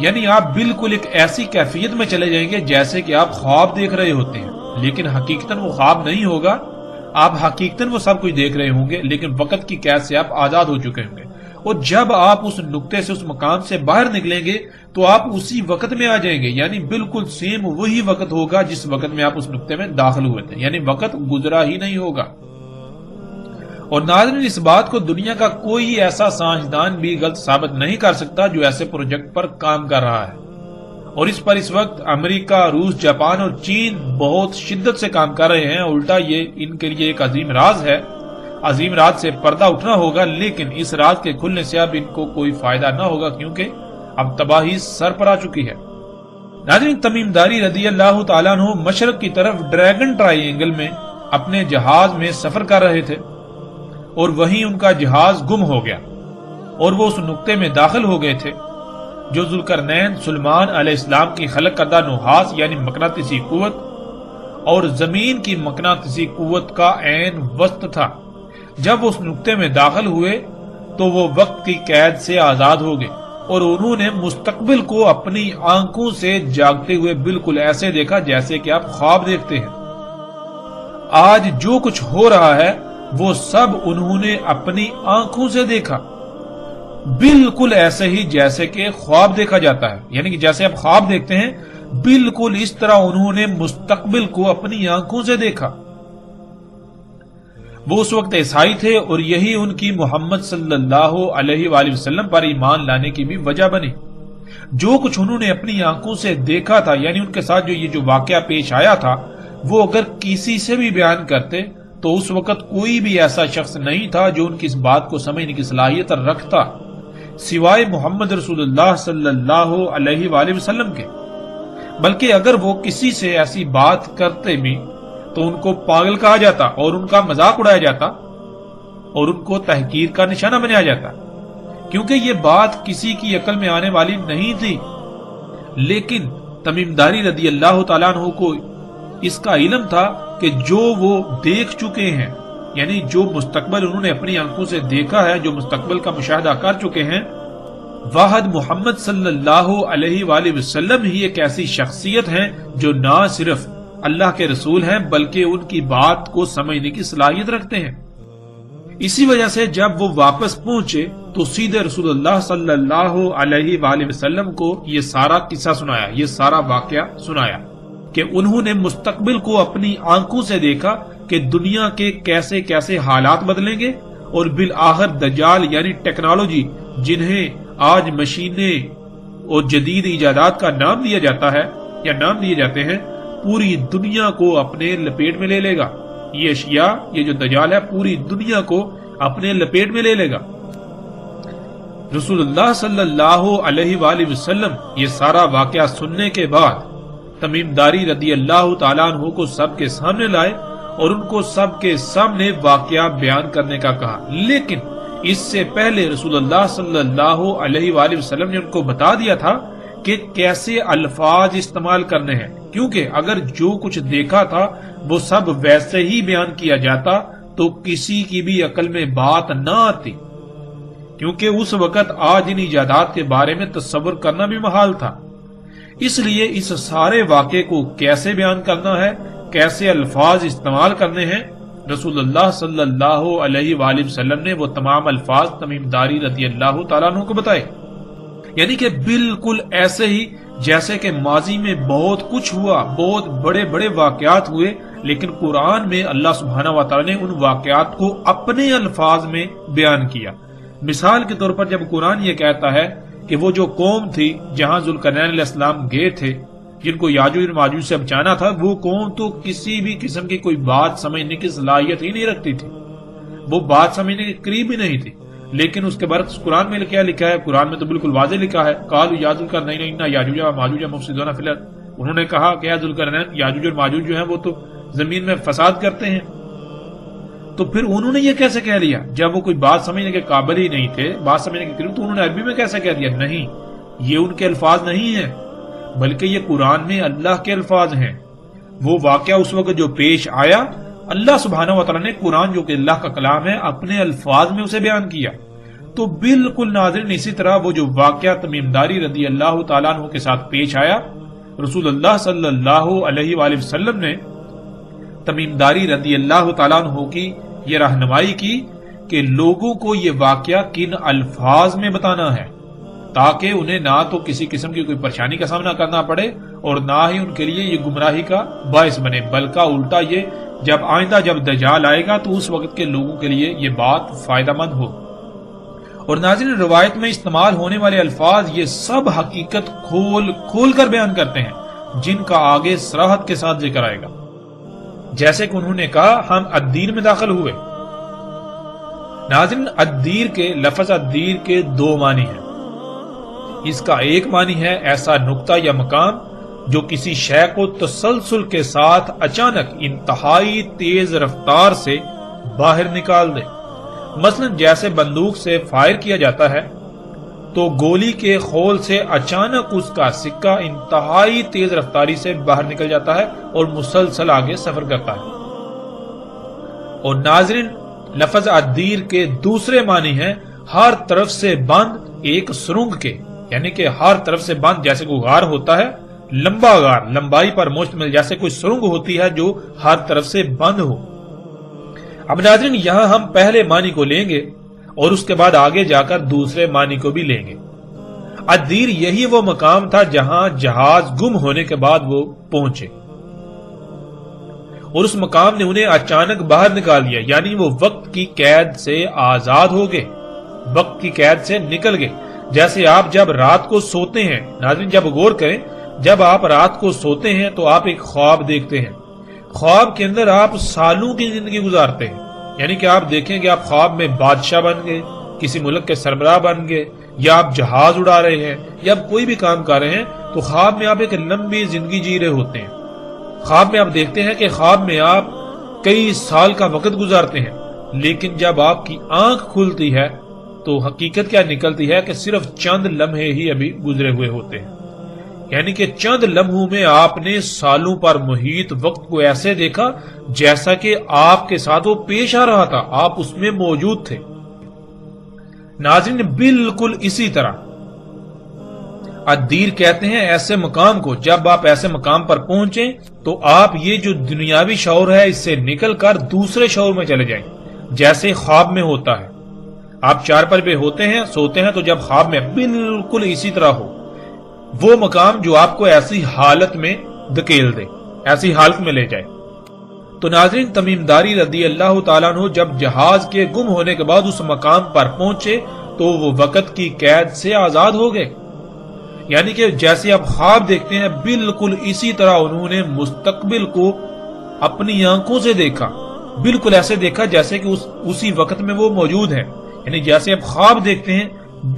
یعنی آپ بالکل ایک ایسی کیفیت میں چلے جائیں گے جیسے کہ آپ خواب دیکھ رہے ہوتے ہیں، لیکن حقیقتاً وہ خواب نہیں ہوگا، آپ حقیقتاً وہ سب کچھ دیکھ رہے ہوں گے لیکن وقت کی قید سے آپ آزاد ہو چکے ہوں گے۔ اور جب آپ اس نقطے سے اس مقام سے باہر نکلیں گے تو آپ اسی وقت میں آ جائیں گے، یعنی بالکل سیم وہی وقت ہوگا جس وقت میں آپ اس نقطے میں داخل ہوئے تھے، یعنی وقت گزرا ہی نہیں ہوگا۔ اور ناظرین، اس بات کو دنیا کا کوئی ایسا سائنسدان بھی غلط ثابت نہیں کر سکتا جو ایسے پروجیکٹ پر کام کر رہا ہے، اور اس پر اس وقت امریکہ، روس، جاپان اور چین بہت شدت سے کام کر رہے ہیں۔ الٹا یہ ان کے لیے ایک عظیم راز ہے، عظیم راز سے پردہ اٹھنا ہوگا، لیکن اس راز کے کھلنے سے اب ان کو کوئی فائدہ نہ ہوگا کیونکہ اب تباہی سر پر آ چکی ہے۔ ناظرین، تمیم داری رضی اللہ تعالیٰ عنہ مشرق کی طرف ڈریگن ٹرائی اینگل میں اپنے جہاز میں سفر کر رہے تھے اور وہیں ان کا جہاز گم ہو گیا اور وہ اس نقطے میں داخل ہو گئے تھے جو ذوالقرنین سلیمان علیہ السلام کی خلق کردہ نحاس یعنی مقناطیسی قوت اور زمین کی مقناطیسی قوت کا عین وسط تھا۔ جب اس نقطے میں داخل ہوئے تو وہ وقت کی قید سے آزاد ہو گئے اور انہوں نے مستقبل کو اپنی آنکھوں سے جاگتے ہوئے بالکل ایسے دیکھا جیسے کہ آپ خواب دیکھتے ہیں۔ آج جو کچھ ہو رہا ہے وہ سب انہوں نے اپنی آنکھوں سے دیکھا۔ بالکل ایسے ہی جیسے کہ خواب دیکھا جاتا ہے، یعنی کہ جیسے آپ خواب دیکھتے ہیں بالکل اس طرح انہوں نے مستقبل کو اپنی آنکھوں سے دیکھا۔ وہ اس وقت عیسائی تھے اور یہی ان کی محمد صلی اللہ علیہ وآلہ وسلم پر ایمان لانے کی بھی وجہ بنی۔ جو کچھ انہوں نے اپنی آنکھوں سے دیکھا تھا، یعنی ان کے ساتھ جو واقعہ پیش آیا تھا، وہ اگر کسی سے بھی بیان کرتے تو اس وقت کوئی بھی ایسا شخص نہیں تھا جو ان کی اس بات کو سمجھنے کی صلاحیت رکھتا سوائے محمد رسول اللہ صلی اللہ علیہ وآلہ وسلم کے۔ بلکہ اگر وہ کسی سے ایسی بات کرتے بھی تو ان کو پاگل کہا جاتا اور ان کا مذاق اڑایا جاتا اور ان کو تحقیر کا نشانہ بنایا جاتا، کیونکہ یہ بات کسی کی عقل میں آنے والی نہیں تھی۔ لیکن تمیم داری رضی اللہ تعالیٰ عنہ کو اس کا علم تھا کہ جو وہ دیکھ چکے ہیں، یعنی جو مستقبل انہوں نے اپنی آنکھوں سے دیکھا ہے، جو مستقبل کا مشاہدہ کر چکے ہیں، واحد محمد صلی اللہ علیہ وآلہ وسلم ہی ایک ایسی شخصیت ہیں جو نہ صرف اللہ کے رسول ہیں بلکہ ان کی بات کو سمجھنے کی صلاحیت رکھتے ہیں۔ اسی وجہ سے جب وہ واپس پہنچے تو سیدھے رسول اللہ صلی اللہ علیہ وآلہ وسلم کو یہ سارا قصہ سنایا، یہ سارا واقعہ سنایا کہ انہوں نے مستقبل کو اپنی آنکھوں سے دیکھا کہ دنیا کے کیسے کیسے حالات بدلیں گے، اور بالآخر دجال یعنی ٹیکنالوجی، جنہیں آج مشینیں اور جدید ایجادات کا نام دیا جاتا ہے یا نام دیے جاتے ہیں، پوری دنیا کو اپنے لپیٹ میں لے لے گا۔ یہ اشیاء، یہ جو دجال ہے، پوری دنیا کو اپنے لپیٹ میں لے لے گا۔ رسول اللہ صلی اللہ علیہ وآلہ وسلم یہ سارا واقعہ سننے کے بعد تمیم داری رضی اللہ تعالیٰ عنہ کو سب کے سامنے لائے اور ان کو سب کے سامنے واقعہ بیان کرنے کا کہا۔ لیکن اس سے پہلے رسول اللہ صلی اللہ علیہ وآلہ وسلم نے ان کو بتا دیا تھا کہ کیسے الفاظ استعمال کرنے ہیں، کیونکہ اگر جو کچھ دیکھا تھا وہ سب ویسے ہی بیان کیا جاتا تو کسی کی بھی عقل میں بات نہ آتی، کیونکہ اس وقت آج ان ایجادات کے بارے میں تصور کرنا بھی محال تھا۔ اس لیے اس سارے واقعے کو کیسے بیان کرنا ہے، کیسے الفاظ استعمال کرنے ہیں، رسول اللہ صلی اللہ علیہ وآلہ وسلم نے وہ تمام الفاظ تمیم داری رضی اللہ تعالیٰ عنہ کو بتائے، یعنی کہ بالکل ایسے ہی جیسے کہ ماضی میں بہت کچھ ہوا، بہت بڑے بڑے واقعات ہوئے، لیکن قرآن میں اللہ سبحانہ و تعالیٰ نے ان واقعات کو اپنے الفاظ میں بیان کیا۔ مثال کے طور پر جب قرآن یہ کہتا ہے کہ وہ جو قوم تھی جہاں ذوالقرنین علیہ السلام گئے تھے، جن کو یاجوج اور ماجوج سے بچانا تھا، وہ قوم تو کسی بھی قسم کی کوئی بات سمجھنے کی صلاحیت ہی نہیں رکھتی تھی، وہ بات سمجھنے کے قریب ہی نہیں تھی۔ لیکن اس کے برعکس قرآن میں کیا لکھا ہے؟ قرآن میں تو بالکل واضح لکھا ہے، قالوا یا ذوالقرنین ان یاجوج و ماجوج مفسدون فی الارض، انہوں نے کہا کہ ذوالقرنین، یاجوج اور ماجوج جو ہیں وہ تو زمین میں فساد کرتے ہیں۔ تو پھر انہوں نے یہ کیسے کہہ لیا جب وہ کوئی بات سمجھنے کے قابل ہی نہیں تھے، بات سمجھنے کے قریب، تو انہوں نے عربی میں کیسے کہہ دیا؟ نہیں، یہ ان کے الفاظ نہیں ہیں، بلکہ یہ قرآن میں اللہ کے الفاظ ہیں۔ وہ واقعہ اس وقت جو پیش آیا، اللہ سبحانہ و تعالیٰ نے قرآن جو کہ اللہ کا کلام ہے اپنے الفاظ میں اسے بیان کیا۔ تو بالکل ناظرین اسی طرح وہ جو واقعہ تمیم داری رضی اللہ تعالیٰ عنہ کے ساتھ پیش آیا، رسول اللہ صلی اللہ علیہ وآلہ وسلم نے تمیم داری رضی اللہ تعالیٰ عنہ کی یہ رہنمائی کی کہ لوگوں کو یہ واقعہ کن الفاظ میں بتانا ہے، تاکہ انہیں نہ تو کسی قسم کی کوئی پریشانی کا سامنا کرنا پڑے اور نہ ہی ان کے لیے یہ گمراہی کا باعث بنے، بلکہ الٹا یہ جب آئندہ جب دجال آئے گا تو اس وقت کے لوگوں کے لیے یہ بات فائدہ مند ہو۔ اور ناظرین روایت میں استعمال ہونے والے الفاظ یہ سب حقیقت کھول کر بیان کرتے ہیں، جن کا آگے صراحت کے ساتھ ذکر آئے گا۔ جیسے کہ انہوں نے کہا ہم الدین میں داخل ہوئے۔ ناظرین الدیر کے لفظ الدیر کے دو معنی ہیں۔ اس کا ایک معنی ہے ایسا نقطہ یا مقام جو کسی شے کو تسلسل کے ساتھ اچانک انتہائی تیز رفتار سے باہر نکال دے، مثلا جیسے بندوق سے فائر کیا جاتا ہے تو گولی کے خول سے اچانک اس کا سکہ انتہائی تیز رفتاری سے باہر نکل جاتا ہے اور مسلسل آگے سفر کرتا ہے۔ اور ناظرین لفظ الدیر کے دوسرے معنی ہے ہر طرف سے بند ایک سرنگ کے، یعنی کہ ہر طرف سے بند جیسے کوئی غار ہوتا ہے، لمبا غار، لمبائی پر مشتمل، جیسے کوئی سرنگ ہوتی ہے جو ہر طرف سے بند ہو۔ اب ناظرین یہاں ہم پہلے معنی کو لیں گے اور اس کے بعد آگے جا کر دوسرے معنی کو بھی لیں گے۔ الدیر یہی وہ مقام تھا جہاں جہاز گم ہونے کے بعد وہ پہنچے، اور اس مقام نے انہیں اچانک باہر نکال دیا، یعنی وہ وقت کی قید سے آزاد ہو گئے، وقت کی قید سے نکل گئے۔ جیسے آپ جب رات کو سوتے ہیں، ناظرین جب غور کریں، جب آپ رات کو سوتے ہیں تو آپ ایک خواب دیکھتے ہیں، خواب کے اندر آپ سالوں کی زندگی گزارتے ہیں، یعنی کہ آپ دیکھیں کہ آپ خواب میں بادشاہ بن گئے، کسی ملک کے سربراہ بن گئے، یا آپ جہاز اڑا رہے ہیں، یا آپ کوئی بھی کام کر رہے ہیں، تو خواب میں آپ ایک لمبی زندگی جی رہے ہوتے ہیں۔ خواب میں آپ دیکھتے ہیں کہ خواب میں آپ کئی سال کا وقت گزارتے ہیں، لیکن جب آپ کی آنکھ کھلتی ہے تو حقیقت کیا نکلتی ہے کہ صرف چند لمحے ہی ابھی گزرے ہوئے ہوتے ہیں، یعنی کہ چند لمحوں میں آپ نے سالوں پر محیط وقت کو ایسے دیکھا جیسا کہ آپ کے ساتھ وہ پیش آ رہا تھا، آپ اس میں موجود تھے۔ ناظرین بالکل اسی طرح الدیر کہتے ہیں ایسے مقام کو، جب آپ ایسے مقام پر پہنچیں تو آپ یہ جو دنیاوی شعور ہے اس سے نکل کر دوسرے شعور میں چلے جائیں، جیسے خواب میں ہوتا ہے۔ آپ چارپائی پہ ہوتے ہیں، سوتے ہیں، تو جب خواب میں بالکل اسی طرح ہو، وہ مقام جو آپ کو ایسی حالت میں دھکیل دے، ایسی حالت میں لے جائے۔ تو ناظرین تمیم داری رضی اللہ تعالیٰ عنہ جب جہاز کے گم ہونے کے بعد اس مقام پر پہنچے تو وہ وقت کی قید سے آزاد ہو گئے، یعنی کہ جیسے آپ خواب دیکھتے ہیں بالکل اسی طرح انہوں نے مستقبل کو اپنی آنکھوں سے دیکھا، بالکل ایسے دیکھا جیسے کہ اسی وقت میں وہ موجود ہیں، یعنی جیسے آپ خواب دیکھتے ہیں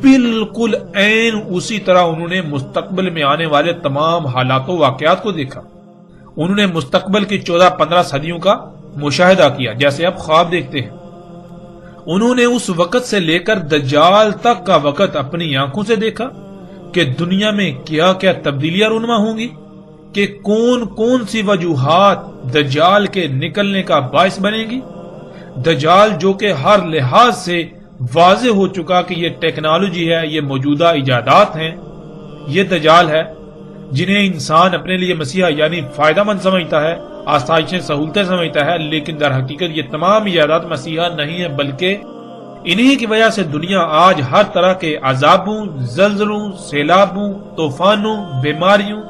بالکل عین اسی طرح انہوں نے مستقبل میں آنے والے تمام حالات و واقعات کو دیکھا۔ انہوں نے مستقبل کی 14-15 صدیوں کا مشاہدہ کیا جیسے آپ خواب دیکھتے ہیں۔ انہوں نے اس وقت سے لے کر دجال تک کا وقت اپنی آنکھوں سے دیکھا کہ دنیا میں کیا کیا تبدیلیاں رونما ہوں گی، کہ کون کون سی وجوہات دجال کے نکلنے کا باعث بنے گی۔ دجال جو کہ ہر لحاظ سے واضح ہو چکا کہ یہ ٹیکنالوجی ہے، یہ موجودہ ایجادات ہیں، یہ دجال ہے جنہیں انسان اپنے لیے مسیحا یعنی فائدہ مند سمجھتا ہے، آسائشیں سہولتیں سمجھتا ہے، لیکن در حقیقت یہ تمام ایجادات مسیحا نہیں ہے، بلکہ انہی کی وجہ سے دنیا آج ہر طرح کے عذابوں، زلزلوں، سیلابوں، طوفانوں، بیماریوں،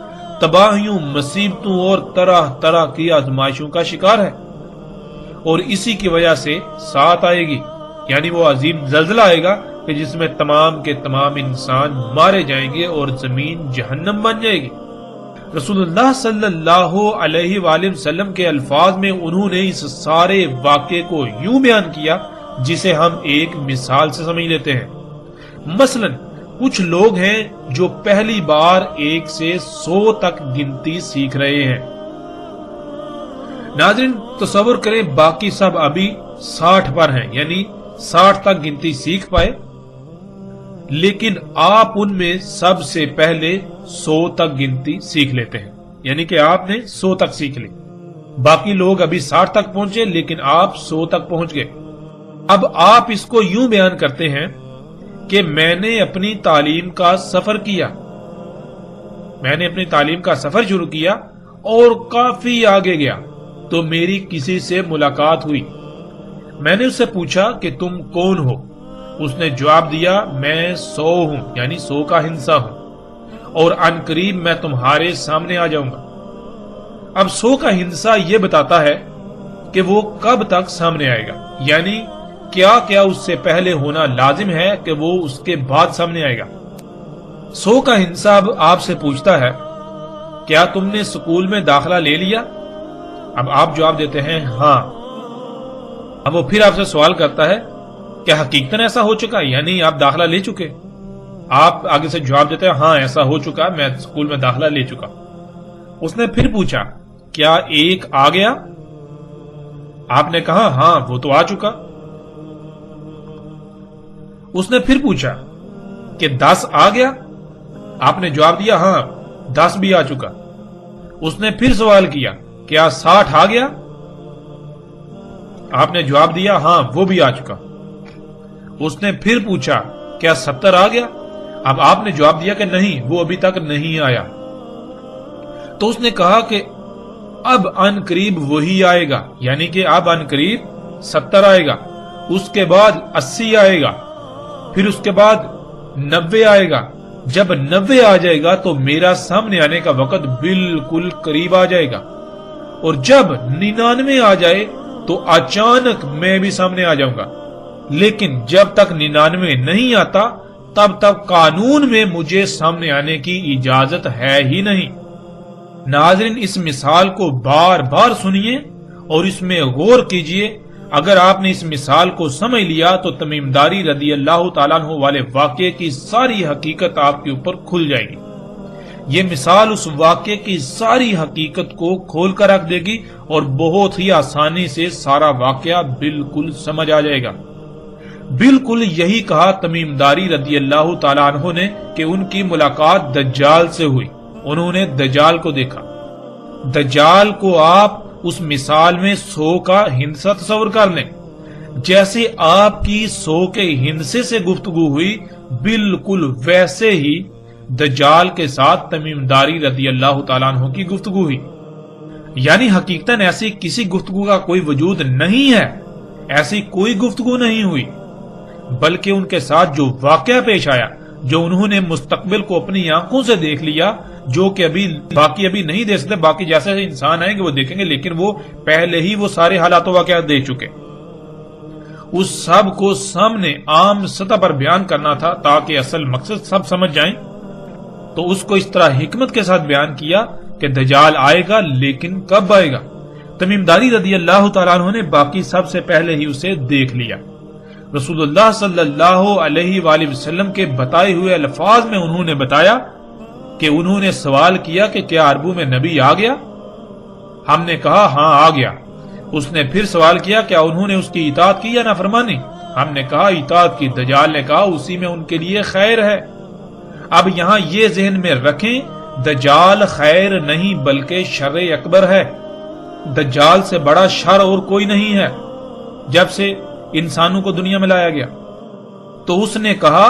تباہیوں، مصیبتوں اور طرح طرح کی آزمائشوں کا شکار ہے، اور اسی کی وجہ سے ساتھ آئے گی، یعنی وہ عظیم زلزلہ آئے گا کہ جس میں تمام کے تمام انسان مارے جائیں گے اور زمین جہنم بن جائے گی۔ رسول اللہ صلی اللہ علیہ وآلہ وسلم کے الفاظ میں انہوں نے اس سارے واقعے کو یوں بیان کیا جسے ہم ایک مثال سے سمجھ لیتے ہیں۔ مثلا کچھ لوگ ہیں جو پہلی بار 1 سے 100 تک گنتی سیکھ رہے ہیں۔ ناظرین تصور کریں باقی سب ابھی 60 پر ہیں، یعنی 60 تک گنتی سیکھ پائے، لیکن آپ ان میں سب سے پہلے 100 تک گنتی سیکھ لیتے ہیں، یعنی کہ آپ نے 100 تک سیکھ لی۔ باقی لوگ ابھی 60 تک پہنچے لیکن آپ 100 تک پہنچ گئے۔ اب آپ اس کو یوں بیان کرتے ہیں کہ میں نے اپنی تعلیم کا سفر کیا، میں نے اپنی تعلیم کا سفر شروع کیا اور کافی آگے گیا تو میری کسی سے ملاقات ہوئی۔ میں نے اس سے پوچھا کہ تم کون ہو؟ اس نے جواب دیا میں 100 ہوں، یعنی 100 کا ہندسہ ہوں، اور ان قریب میں تمہارے سامنے آ جاؤں گا۔ اب 100 کا ہندسہ یہ بتاتا ہے کہ وہ کب تک سامنے آئے گا، یعنی کیا کیا اس سے پہلے ہونا لازم ہے کہ وہ اس کے بعد سامنے آئے گا۔ 100 کا ہندسہ اب آپ سے پوچھتا ہے کیا تم نے سکول میں داخلہ لے لیا؟ اب آپ جواب دیتے ہیں ہاں۔ اب وہ پھر آپ سے سوال کرتا ہے کیا حقیقتاً ایسا ہو چکا، یعنی آپ داخلہ لے چکے؟ آپ آگے سے جواب دیتے ہیں ہاں ایسا ہو چکا، میں سکول میں داخلہ لے چکا۔ اس نے پھر پوچھا کیا 1 آ گیا؟ آپ نے کہا ہاں وہ تو آ چکا۔ اس نے پھر پوچھا کہ 10 آ گیا؟ آپ نے جواب دیا ہاں 10 بھی آ چکا۔ اس نے پھر سوال کیا کیا 60 آ گیا؟ آپ نے جواب دیا ہاں وہ بھی آ چکا۔ اس نے پھر پوچھا کیا 70 آ گیا؟ اب آپ نے جواب دیا کہ نہیں وہ ابھی تک نہیں آیا۔ تو اس نے کہا کہ اب ان قریب وہی آئے گا، یعنی کہ اب ان قریب 70 آئے گا، اس کے بعد 80 آئے گا، پھر اس کے بعد 90 آئے گا۔ جب 90 آ جائے گا تو میرا سامنے آنے کا وقت بالکل قریب آ جائے گا، اور جب 99 آ جائے تو اچانک میں بھی سامنے آ جاؤں گا، لیکن جب تک 99 نہیں آتا تب تک قانون میں مجھے سامنے آنے کی اجازت ہے ہی نہیں۔ ناظرین، اس مثال کو بار بار سنیے اور اس میں غور کیجئے۔ اگر آپ نے اس مثال کو سمجھ لیا تو تمیم داری رضی اللہ تعالیٰ عنہ والے واقعے کی ساری حقیقت آپ کے اوپر کھل جائے گی۔ یہ مثال اس واقعے کی ساری حقیقت کو کھول کر رکھ دے گی اور بہت ہی آسانی سے سارا واقعہ بالکل سمجھ آ جائے گا۔ بالکل یہی کہا تمیم داری رضی اللہ تعالیٰ عنہ نے کہ ان کی ملاقات دجال سے ہوئی، انہوں نے دجال کو دیکھا۔ دجال کو آپ اس مثال میں 100 کا ہندسہ تصور کر لیں، جیسے آپ کی 100 کے ہندسے سے گفتگو ہوئی، بالکل ویسے ہی دجال کے ساتھ تمیم داری رضی اللہ تعالیٰ عنہ کی گفتگو ہوئی۔ یعنی حقیقتاً ایسی کسی گفتگو کا کوئی وجود نہیں ہے، ایسی کوئی گفتگو نہیں ہوئی، بلکہ ان کے ساتھ جو واقعہ پیش آیا، جو انہوں نے مستقبل کو اپنی آنکھوں سے دیکھ لیا، جو کہ باقی ابھی نہیں دیکھ سکتے، باقی جیسے انسان آئیں گے وہ دیکھیں گے، لیکن وہ پہلے ہی وہ سارے حالات و واقعات دیکھ چکے۔ اس سب کو سامنے عام سطح پر بیان کرنا تھا تاکہ اصل مقصد سب سمجھ جائیں، تو اس کو اس طرح حکمت کے ساتھ بیان کیا کہ دجال آئے گا، لیکن کب آئے گا؟ تمیم داری رضی اللہ تعالیٰ عنہ نے باقی سب سے پہلے ہی اسے دیکھ لیا۔ رسول اللہ صلی اللہ علیہ وآلہ وسلم کے بتائے ہوئے الفاظ میں انہوں نے بتایا کہ انہوں نے سوال کیا کہ کیا عربوں میں نبی آ گیا؟ ہم نے کہا ہاں آ گیا۔ اس نے پھر سوال کیا کیا انہوں نے اس کی اطاعت کی یا نافرمانی؟ ہم نے کہا اطاعت کی۔ دجال نے کہا اسی میں ان کے لیے خیر ہے۔ اب یہاں یہ ذہن میں رکھیں، دجال خیر نہیں بلکہ شر اکبر ہے۔ دجال سے بڑا شر اور کوئی نہیں ہے۔ جب سے انسانوں کو دنیا میں لایا گیا تو اس نے کہا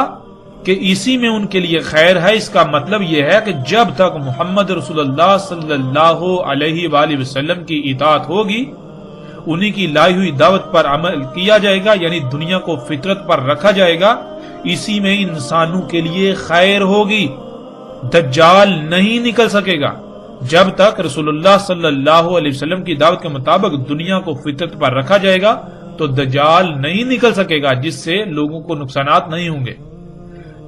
کہ اسی میں ان کے لیے خیر ہے۔ اس کا مطلب یہ ہے کہ جب تک محمد رسول اللہ صلی اللہ علیہ وآلہ وسلم کی اطاعت ہوگی، انہی کی لائی ہوئی دعوت پر عمل کیا جائے گا، یعنی دنیا کو فطرت پر رکھا جائے گا، اسی میں انسانوں کے لیے خیر ہوگی۔ دجال نہیں نکل سکے گا جب تک رسول اللہ صلی اللہ علیہ وسلم کی دعوت کے مطابق دنیا کو فطرت پر رکھا جائے گا تو دجال نہیں نکل سکے گا، جس سے لوگوں کو نقصانات نہیں ہوں گے۔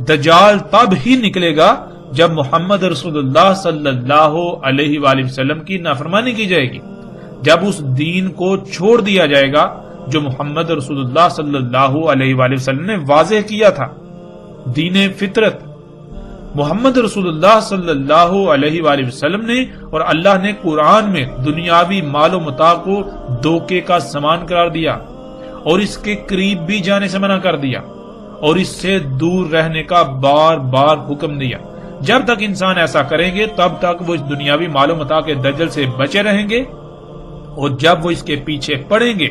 دجال تب ہی نکلے گا جب محمد رسول اللہ صلی اللہ علیہ وآلہ وسلم کی نافرمانی کی جائے گی، جب اس دین کو چھوڑ دیا جائے گا جو محمد رسول اللہ صلی اللہ علیہ وآلہ وسلم نے واضح کیا تھا، دین فطرت۔ محمد رسول اللہ صلی اللہ علیہ وآلہ وسلم نے اور اللہ نے قرآن میں دنیاوی مال و متاع کو دھوکے کا سامان قرار دیا اور اس کے قریب بھی جانے سے منع کر دیا اور اس سے دور رہنے کا بار بار حکم دیا۔ جب تک انسان ایسا کریں گے تب تک وہ اس دنیاوی مال و متاع کے دجل سے بچے رہیں گے، اور جب وہ اس کے پیچھے پڑیں گے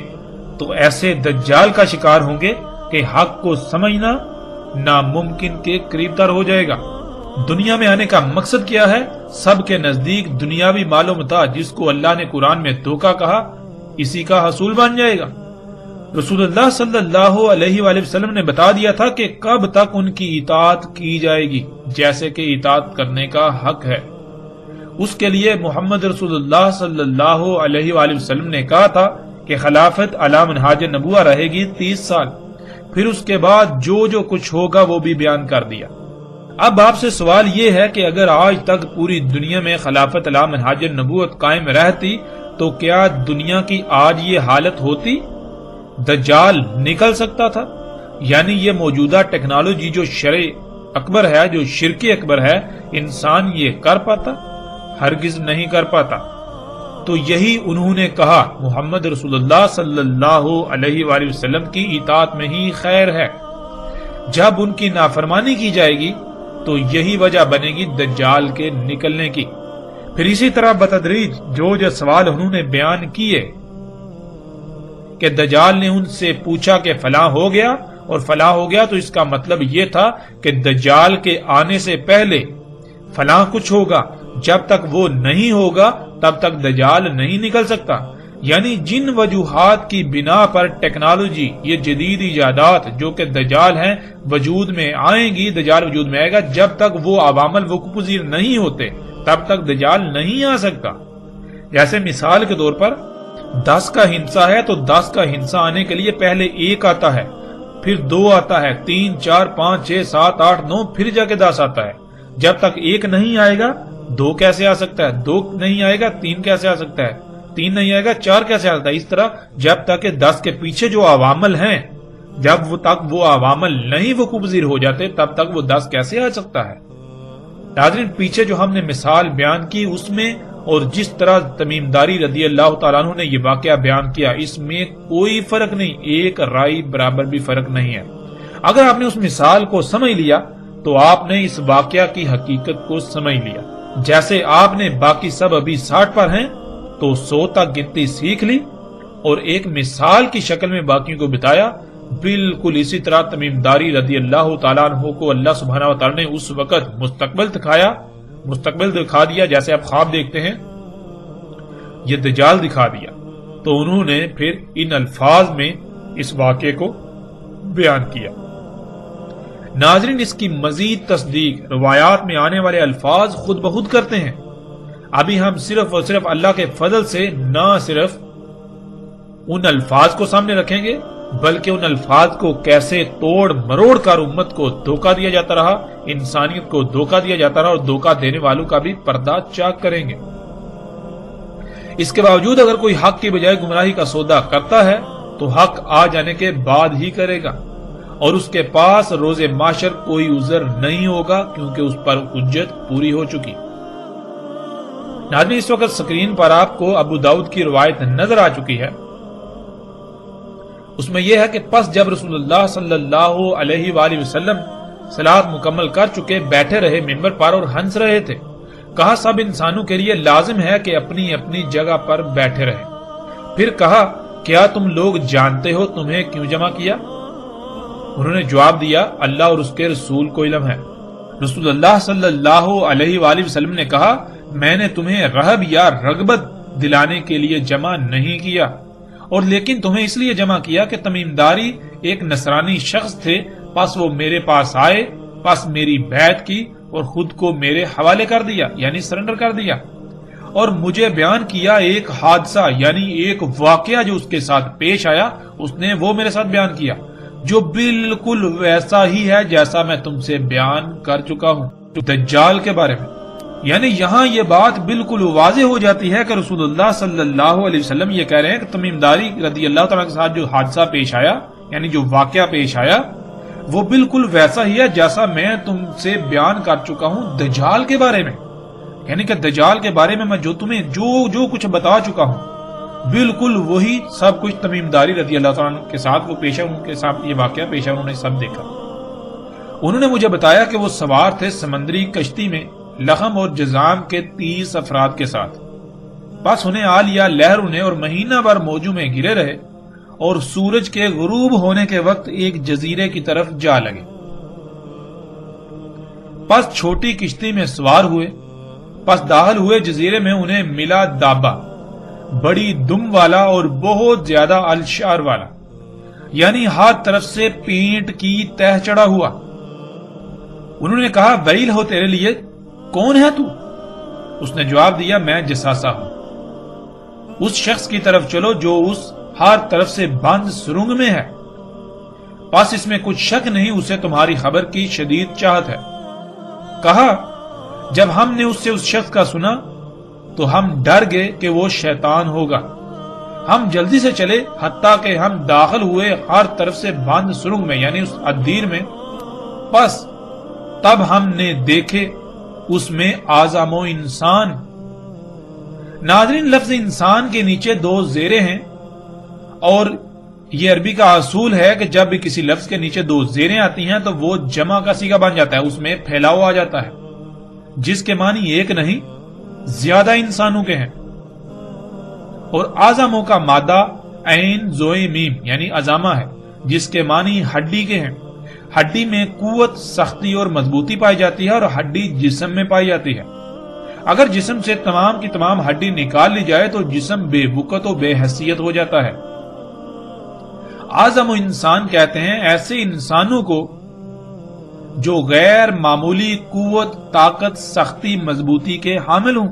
تو ایسے دجال کا شکار ہوں گے کہ حق کو سمجھنا ناممکن کے قریب تر ہو جائے گا۔ دنیا میں آنے کا مقصد کیا ہے؟ سب کے نزدیک دنیاوی مال و متاع، جس کو اللہ نے قرآن میں دھوکہ کہا، اسی کا حصول بن جائے گا۔ رسول اللہ صلی اللہ علیہ وآلہ وسلم نے بتا دیا تھا کہ کب تک ان کی اطاعت کی جائے گی، جیسے کہ اطاعت کرنے کا حق ہے۔ اس کے لیے محمد رسول اللہ صلی اللہ علیہ وآلہ وسلم نے کہا تھا کہ خلافت علی منہاج نبوہ رہے گی 30 سال، پھر اس کے بعد جو کچھ ہوگا وہ بھی بیان کر دیا۔ اب آپ سے سوال یہ ہے کہ اگر آج تک پوری دنیا میں خلافت علی منہاج نبوت قائم رہتی تو کیا دنیا کی آج یہ حالت ہوتی؟ دجال نکل سکتا تھا؟ یعنی یہ موجودہ ٹیکنالوجی جو شرع اکبر ہے، جو شرک اکبر ہے، انسان یہ کر پاتا؟ ہرگز نہیں کر پاتا۔ تو یہی انہوں نے کہا محمد رسول اللہ صلی اللہ علیہ وآلہ وسلم کی اطاعت میں ہی خیر ہے۔ جب ان کی نافرمانی کی جائے گی تو یہی وجہ بنے گی دجال کے نکلنے کی۔ پھر اسی طرح بتدریج جو سوال انہوں نے بیان کیے کہ دجال نے ان سے پوچھا کہ فلاں ہو گیا اور فلاں ہو گیا، تو اس کا مطلب یہ تھا کہ دجال کے آنے سے پہلے فلاں کچھ ہوگا، جب تک وہ نہیں ہوگا تب تک دجال نہیں نکل سکتا۔ یعنی جن وجوہات کی بنا پر ٹیکنالوجی، یہ جدید ایجادات جو کہ دجال ہیں وجود میں آئیں گی، دجال وجود میں آئے گا، جب تک وہ عوامل وقوع پذیر نہیں ہوتے تب تک دجال نہیں آ سکتا۔ جیسے مثال کے طور پر 10 کا ہندسہ ہے تو 10 کا ہندسہ آنے کے لیے پہلے 1 آتا ہے، پھر 2 آتا ہے، 3 4 5 6 7 8 9 پھر جا کے 10 آتا ہے۔ جب تک 1 نہیں آئے گا 2 کیسے آ سکتا ہے، 2 نہیں آئے گا 3 کیسے آ سکتا ہے، 3 نہیں آئے گا 4 کیسے آ سکتا ہے۔ اس طرح جب تک کہ 10 کے پیچھے جو عوامل ہیں جب تک وہ عوامل نہیں وقوع پذیر ہو جاتے تب تک وہ 10 کیسے آ سکتا ہے۔ ناظرین، پیچھے جو ہم نے مثال بیان کی اس میں اور جس طرح تمیم داری رضی اللہ تعالیٰ عنہ نے یہ واقعہ بیان کیا، اس میں کوئی فرق نہیں، ایک رائی برابر بھی فرق نہیں ہے۔ اگر آپ نے اس مثال کو سمجھ لیا تو آپ نے اس واقعہ کی حقیقت کو سمجھ لیا۔ جیسے آپ نے باقی سب ابھی 60 پر ہیں تو 100 تک گنتی سیکھ لی اور ایک مثال کی شکل میں باقیوں کو بتایا، بالکل اسی طرح تمیم داری رضی اللہ تعالیٰ عنہ کو اللہ سبحانہ و تعالیٰ نے اس وقت مستقبل دکھا دیا، جیسے آپ خواب دیکھتے ہیں، یہ دجال دکھا دیا، تو انہوں نے پھر ان الفاظ میں اس واقعے کو بیان کیا۔ ناظرین، اس کی مزید تصدیق روایات میں آنے والے الفاظ خود بخود کرتے ہیں۔ ابھی ہم صرف اور صرف اللہ کے فضل سے نہ صرف ان الفاظ کو سامنے رکھیں گے بلکہ ان الفاظ کو کیسے توڑ مروڑ کر امت کو دھوکہ دیا جاتا رہا، انسانیت کو دھوکہ دیا جاتا رہا، اور دھوکہ دینے والوں کا بھی پردہ چاک کریں گے۔ اس کے باوجود اگر کوئی حق کی بجائے گمراہی کا سودا کرتا ہے تو حق آ جانے کے بعد ہی کرے گا، اور اس کے پاس روز معاشر کوئی عذر نہیں ہوگا کیونکہ اس پر حجت پوری ہو چکی۔ ناظرین، اس وقت سکرین پر آپ کو ابو داؤد کی روایت نظر آ چکی ہے۔ اس میں یہ ہے کہ پس جب رسول اللہ صلی اللہ علیہ وآلہ وسلم صلاۃ مکمل کر چکے بیٹھے رہے منبر پر اور ہنس رہے تھے، کہا سب انسانوں کے لیے لازم ہے کہ اپنی اپنی جگہ پر بیٹھے رہیں۔ پھر کہا کیا تم لوگ جانتے ہو تمہیں کیوں جمع کیا؟ انہوں نے جواب دیا اللہ اور اس کے رسول کو علم ہے۔ رسول اللہ صلی اللہ علیہ وآلہ وسلم نے کہا میں نے تمہیں رہب یا رغبت دلانے کے لیے جمع نہیں کیا، اور لیکن تمہیں اس لیے جمع کیا کہ تمیم داری ایک نصرانی شخص تھے، پس وہ میرے پاس آئے، پس میری بیعت کی اور خود کو میرے حوالے کر دیا، یعنی سرنڈر کر دیا، اور مجھے بیان کیا ایک حادثہ، یعنی ایک واقعہ جو اس کے ساتھ پیش آیا، اس نے وہ میرے ساتھ بیان کیا جو بالکل ویسا ہی ہے جیسا میں تم سے بیان کر چکا ہوں دجال کے بارے میں۔ یعنی یہاں یہ بات بالکل واضح ہو جاتی ہے کہ رسول اللہ صلی اللہ علیہ وسلم یہ کہہ رہے ہیں کہ تمیم داری رضی اللہ تعالیٰ کے ساتھ جو حادثہ پیش آیا، یعنی جو واقعہ پیش آیا، وہ بالکل ویسا ہی ہے جیسا میں تم سے بیان کر چکا ہوں دجال کے بارے میں۔ یعنی کہ دجال کے بارے میں جو تمہیں جو کچھ بتا چکا ہوں بالکل وہی سب کچھ تمیم داری رضی اللہ تعالیٰ کے ساتھ وہ پیش ہے، ان کے ساتھ یہ واقعہ پیش ہے، انہوں نے سب دیکھا۔ انہوں نے مجھے بتایا کہ وہ سوار تھے سمندری کشتی میں لخم اور جزام کے 30 افراد کے ساتھ، بس انہیں آ لیا لہر انہیں، اور مہینہ بھر موجوں میں گرے رہے، اور سورج کے غروب ہونے کے وقت ایک جزیرے کی طرف جا لگے۔ پس چھوٹی کشتی میں سوار ہوئے، پس داخل ہوئے جزیرے میں، انہیں ملا دابا، بڑی دم والا اور بہت زیادہ الشعر والا، یعنی ہر طرف سے پینٹ کی تہ چڑھا ہوا۔ انہوں نے کہا ویل ہو تیرے لیے، کون ہے تو؟ اس نے جواب دیا میں جساسا ہوں۔ اس شخص کی طرف چلو جو اس ہر طرف سے بند سرنگ میں ہے، پس اس میں کچھ شک نہیں اسے تمہاری خبر کی شدید چاہت ہے۔ کہا جب ہم نے اس سے اس شخص کا سنا تو ہم ڈر گئے کہ وہ شیطان ہوگا، ہم جلدی سے چلے حتیٰ کہ ہم داخل ہوئے ہر طرف سے بند سرنگ میں، یعنی اس ادیر میں، پس تب ہم نے دیکھے اس میں اعظم و انسان۔ ناظرین، لفظ انسان کے نیچے 2 زیریں ہیں، اور یہ عربی کا اصول ہے کہ جب بھی کسی لفظ کے نیچے 2 زیریں آتی ہیں تو وہ جمع کا صیغہ بن جاتا ہے، اس میں پھیلاؤ آ جاتا ہے، جس کے معنی ایک نہیں زیادہ انسانوں کے ہیں۔ اور اعظموں کا مادہ عین زوئے میم یعنی عظامہ ہے، جس کے معنی ہڈی کے ہیں۔ ہڈی میں قوت، سختی اور مضبوطی پائی جاتی ہے، اور ہڈی جسم میں پائی جاتی ہے۔ اگر جسم سے تمام کی تمام ہڈی نکال لی جائے تو جسم بے وقت و بے حیثیت ہو جاتا ہے۔ اعظم انسان کہتے ہیں ایسے انسانوں کو جو غیر معمولی قوت، طاقت، سختی، مضبوطی کے حامل ہوں۔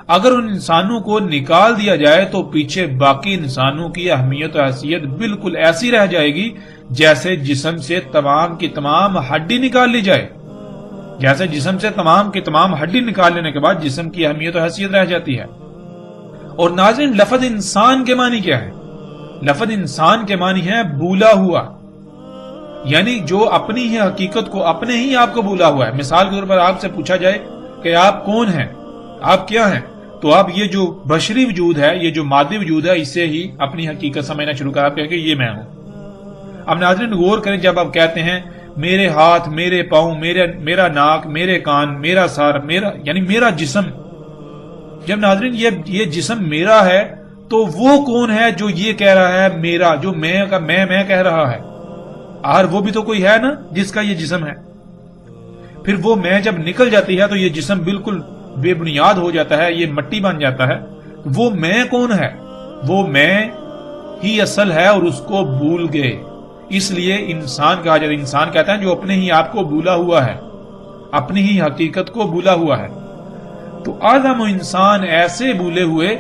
اگر ان انسانوں کو نکال دیا جائے تو پیچھے باقی انسانوں کی اہمیت و حیثیت بالکل ایسی رہ جائے گی جیسے جسم سے تمام کی تمام ہڈی نکال لی جائے، جیسے جسم سے تمام کی تمام ہڈی نکال لینے کے بعد جسم کی اہمیت و حیثیت رہ جاتی ہے۔ اور ناظرین، لفظ انسان کے معنی کیا ہے؟ لفظ انسان کے معنی ہے بھولا ہوا، یعنی جو اپنی ہی حقیقت کو، اپنے ہی آپ کو بھولا ہوا ہے۔ مثال کے طور پر آپ سے پوچھا جائے کہ آپ کون ہیں، آپ کیا ہیں، تو آپ یہ جو بشری وجود ہے، یہ جو مادی وجود ہے، اسے ہی اپنی حقیقت سمجھنا شروع کرا، آپ کہیں کہ یہ میں ہوں۔ اب ناظرین غور کریں، جب آپ کہتے ہیں میرے ہاتھ، میرے پاؤں، میرا ناک، میرے کان، میرا سر، یعنی میرا جسم، جب ناظرین یہ جسم میرا ہے تو وہ کون ہے جو یہ کہہ رہا ہے میرا، جو میں کہہ رہا ہے؟ آخر وہ بھی تو کوئی ہے نا جس کا یہ جسم ہے۔ پھر وہ میں جب نکل جاتی ہے تو یہ جسم بالکل بے بنیاد ہو جاتا ہے، یہ مٹی بن جاتا ہے۔ وہ میں کون ہے؟ وہ میں ہی اصل ہے اور اس کو بھول گئے، اس لیے انسان کہا جاتا ہے۔ انسان کہتا ہے جو اپنے ہی آپ کو بھولا ہوا ہے، اپنی ہی حقیقت کو بھولا ہوا ہے۔ تو اعظم انسان ایسے بھولے ہوئے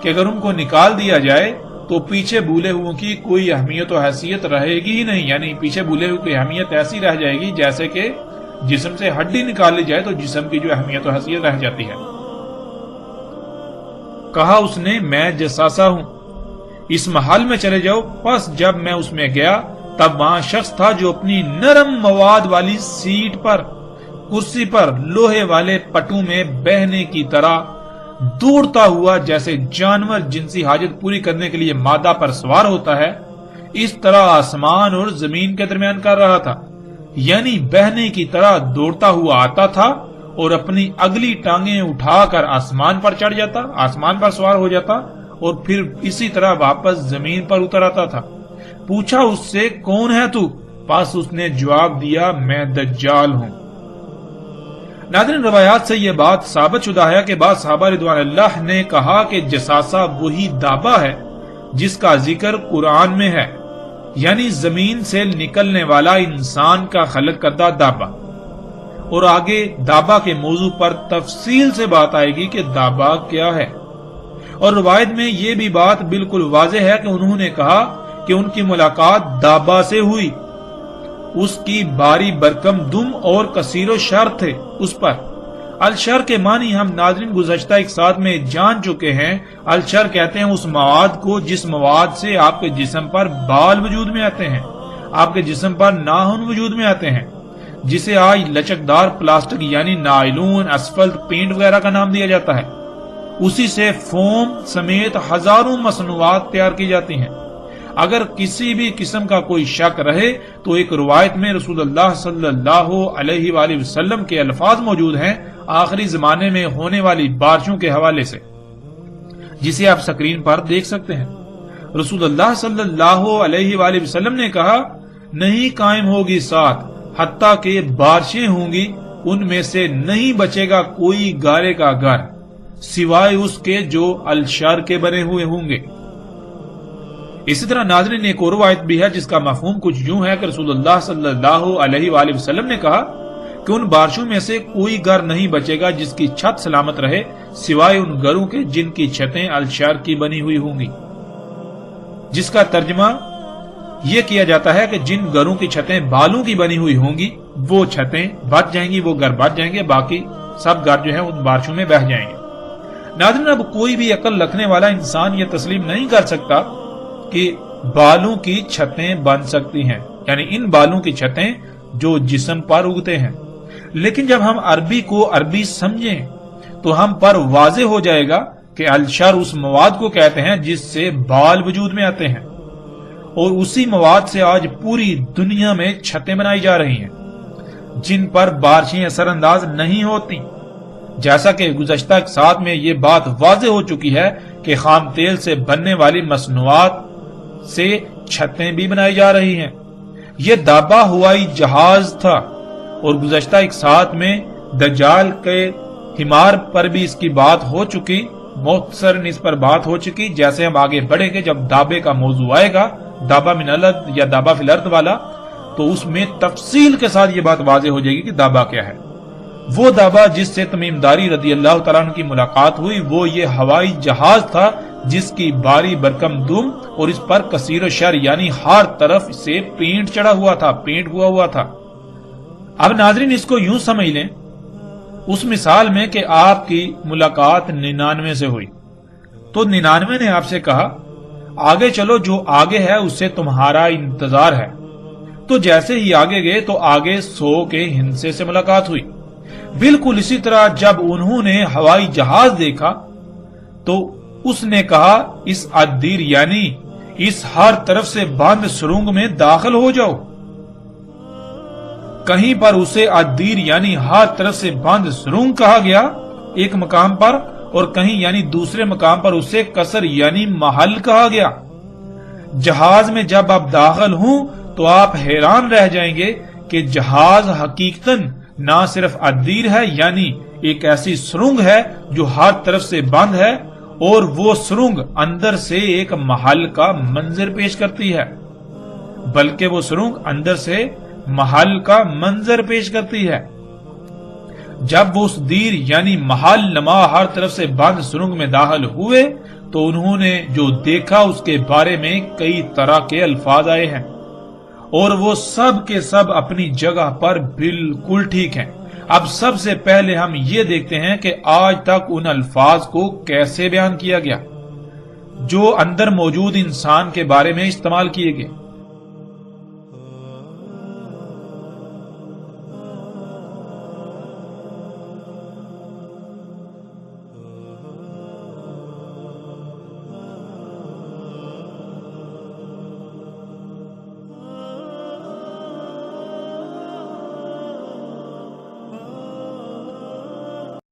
کہ اگر ان کو نکال دیا جائے تو پیچھے بھولے ہوئے کی کوئی اہمیت و حیثیت رہے گی ہی نہیں، یعنی پیچھے بھولے ہوئے کی اہمیت ایسی رہ جائے گی جیسے کہ جسم سے ہڈی نکال لی جائے تو جسم کی جو اہمیت و حیثیت رہ جاتی ہے۔ کہا اس نے میں جساسا ہوں، اس محل میں چلے جاؤ۔ پس جب میں اس میں گیا تب وہاں شخص تھا جو اپنی نرم مواد والی سیٹ پر، کرسی پر لوہے والے پٹوں میں بہنے کی طرح دوڑتا ہوا، جیسے جانور جنسی حاجت پوری کرنے کے لیے مادہ پر سوار ہوتا ہے، اس طرح آسمان اور زمین کے درمیان کر رہا تھا۔ یعنی بہنے کی طرح دوڑتا ہوا آتا تھا اور اپنی اگلی ٹانگیں اٹھا کر آسمان پر چڑھ جاتا، آسمان پر سوار ہو جاتا اور پھر اسی طرح واپس زمین پر اتر آتا تھا۔ پوچھا اس سے کون ہے تو؟ پس اس نے جواب دیا میں دجال ہوں۔ ناظرین، روایات سے یہ بات ثابت شدہ ہے کہ بعض صحابہ رضوان اللہ نے کہا کہ جساسہ وہی دابہ ہے جس کا ذکر قرآن میں ہے، یعنی زمین سے نکلنے والا انسان کا خلق کردہ دابہ۔ اور آگے دابہ کے موضوع پر تفصیل سے بات آئے گی کہ دابہ کیا ہے۔ اور روایت میں یہ بھی بات بالکل واضح ہے کہ انہوں نے کہا کہ ان کی ملاقات دابہ سے ہوئی، اس کی باری برکم دم اور کثیر و شر تھے اس پر۔ الشر کے معنی ہم ناظرین گزشتہ ایک ساتھ میں جان چکے ہیں۔ الشر کہتے ہیں اس مواد کو جس مواد سے آپ کے جسم پر بال وجود میں آتے ہیں، آپ کے جسم پر ناخن وجود میں آتے ہیں، جسے آج لچکدار پلاسٹک یعنی نائلون، اسفلٹ، پینٹ وغیرہ کا نام دیا جاتا ہے۔ اسی سے فوم سمیت ہزاروں مصنوعات تیار کی جاتی ہیں۔ اگر کسی بھی قسم کا کوئی شک رہے تو ایک روایت میں رسول اللہ صلی اللہ علیہ وآلہ وسلم کے الفاظ موجود ہیں آخری زمانے میں ہونے والی بارشوں کے حوالے سے، جسے آپ سکرین پر دیکھ سکتے ہیں۔ رسول اللہ صلی اللہ علیہ وآلہ وسلم نے کہا نہیں قائم ہوگی ساتھ حتیٰ کہ بارشیں ہوں گی، ان میں سے نہیں بچے گا کوئی گارے کا گھر سوائے اس کے جو الشر کے بنے ہوئے ہوں گے۔ اسی طرح ناظرین ایک اور روایت بھی ہے جس کا مفہوم کچھ یوں ہے کہ رسول اللہ صلی اللہ علیہ وآلہ وسلم نے کہا کہ ان بارشوں میں سے کوئی گھر نہیں بچے گا جس کی چھت سلامت رہے سوائے ان گھروں کے جن کی چھتیں الشر کی بنی ہوئی ہوں گی، جس کا ترجمہ یہ کیا جاتا ہے کہ جن گھروں کی چھتیں بالوں کی بنی ہوئی ہوں گی وہ چھتیں بچ جائیں گی، وہ گھر بچ جائیں گے، باقی سب گھر جو ہیں ان بارشوں میں بہ جائیں گے۔ ناظرین، اب کوئی بھی عقل رکھنے والا انسان یہ تسلیم نہیں کر سکتا کہ بالوں کی چھتیں بن سکتی ہیں، یعنی ان بالوں کی چھتیں جو جسم پر اگتے ہیں۔ لیکن جب ہم عربی کو عربی سمجھیں تو ہم پر واضح ہو جائے گا کہ الشر اس مواد کو کہتے ہیں جس سے بال وجود میں آتے ہیں، اور اسی مواد سے آج پوری دنیا میں چھتیں بنائی جا رہی ہیں جن پر بارشیں اثر انداز نہیں ہوتی۔ جیسا کہ گزشتہ ساتھ میں یہ بات واضح ہو چکی ہے کہ خام تیل سے بننے والی مصنوعات سے چھتیں بھی بنائی جا رہی ہیں۔ یہ دابہ ہوائی جہاز تھا، اور گزشتہ ایک ساتھ میں دجال کے حمار پر بھی اس کی بات ہو چکی، مختصراً اس پر بات ہو چکی۔ جیسے ہم آگے بڑھیں گے، جب دابے کا موضوع آئے گا، دابا من الارض یا دابا فی الارض والا، تو اس میں تفصیل کے ساتھ یہ بات واضح ہو جائے گی کہ دابا کیا ہے۔ وہ دابا جس سے تمیم داری رضی اللہ تعالیٰ عنہ کی ملاقات ہوئی، وہ یہ ہوائی جہاز تھا جس کی باری برکم دم اور اس پر کثیر و شر یعنی ہر طرف سے پینٹ چڑھا ہوا تھا، پینٹ ہوا تھا۔ اب ناظرین اس کو یوں سمجھ لیں، اس مثال میں کہ آپ کی ملاقات 99 سے ہوئی، تو 99 نے آپ سے کہا آگے چلو، جو آگے ہے اس سے تمہارا انتظار ہے۔ تو جیسے ہی آگے گئے تو آگے 100 کے ہندسے سے ملاقات ہوئی۔ بالکل اسی طرح جب انہوں نے ہوائی جہاز دیکھا تو اس نے کہا اس عدیر یعنی اس ہر طرف سے بند سرنگ میں داخل ہو جاؤ۔ کہیں پر اسے عدیر یعنی ہر طرف سے بند سرنگ کہا گیا ایک مقام پر، اور کہیں یعنی دوسرے مقام پر اسے قصر یعنی محل کہا گیا۔ جہاز میں جب آپ داخل ہوں تو آپ حیران رہ جائیں گے کہ جہاز حقیقتاً نہ صرف عدیر ہے یعنی ایک ایسی سرنگ ہے جو ہر طرف سے بند ہے، اور وہ سرنگ اندر سے ایک محل کا منظر پیش کرتی ہے، بلکہ وہ سرنگ اندر سے محل کا منظر پیش کرتی ہے۔ جب وہ اس دیر یعنی محل نما ہر طرف سے بند سرنگ میں داخل ہوئے تو انہوں نے جو دیکھا اس کے بارے میں کئی طرح کے الفاظ آئے ہیں، اور وہ سب کے سب اپنی جگہ پر بالکل ٹھیک ہیں۔ اب سب سے پہلے ہم یہ دیکھتے ہیں کہ آج تک ان الفاظ کو کیسے بیان کیا گیا جو اندر موجود انسان کے بارے میں استعمال کیے گئے۔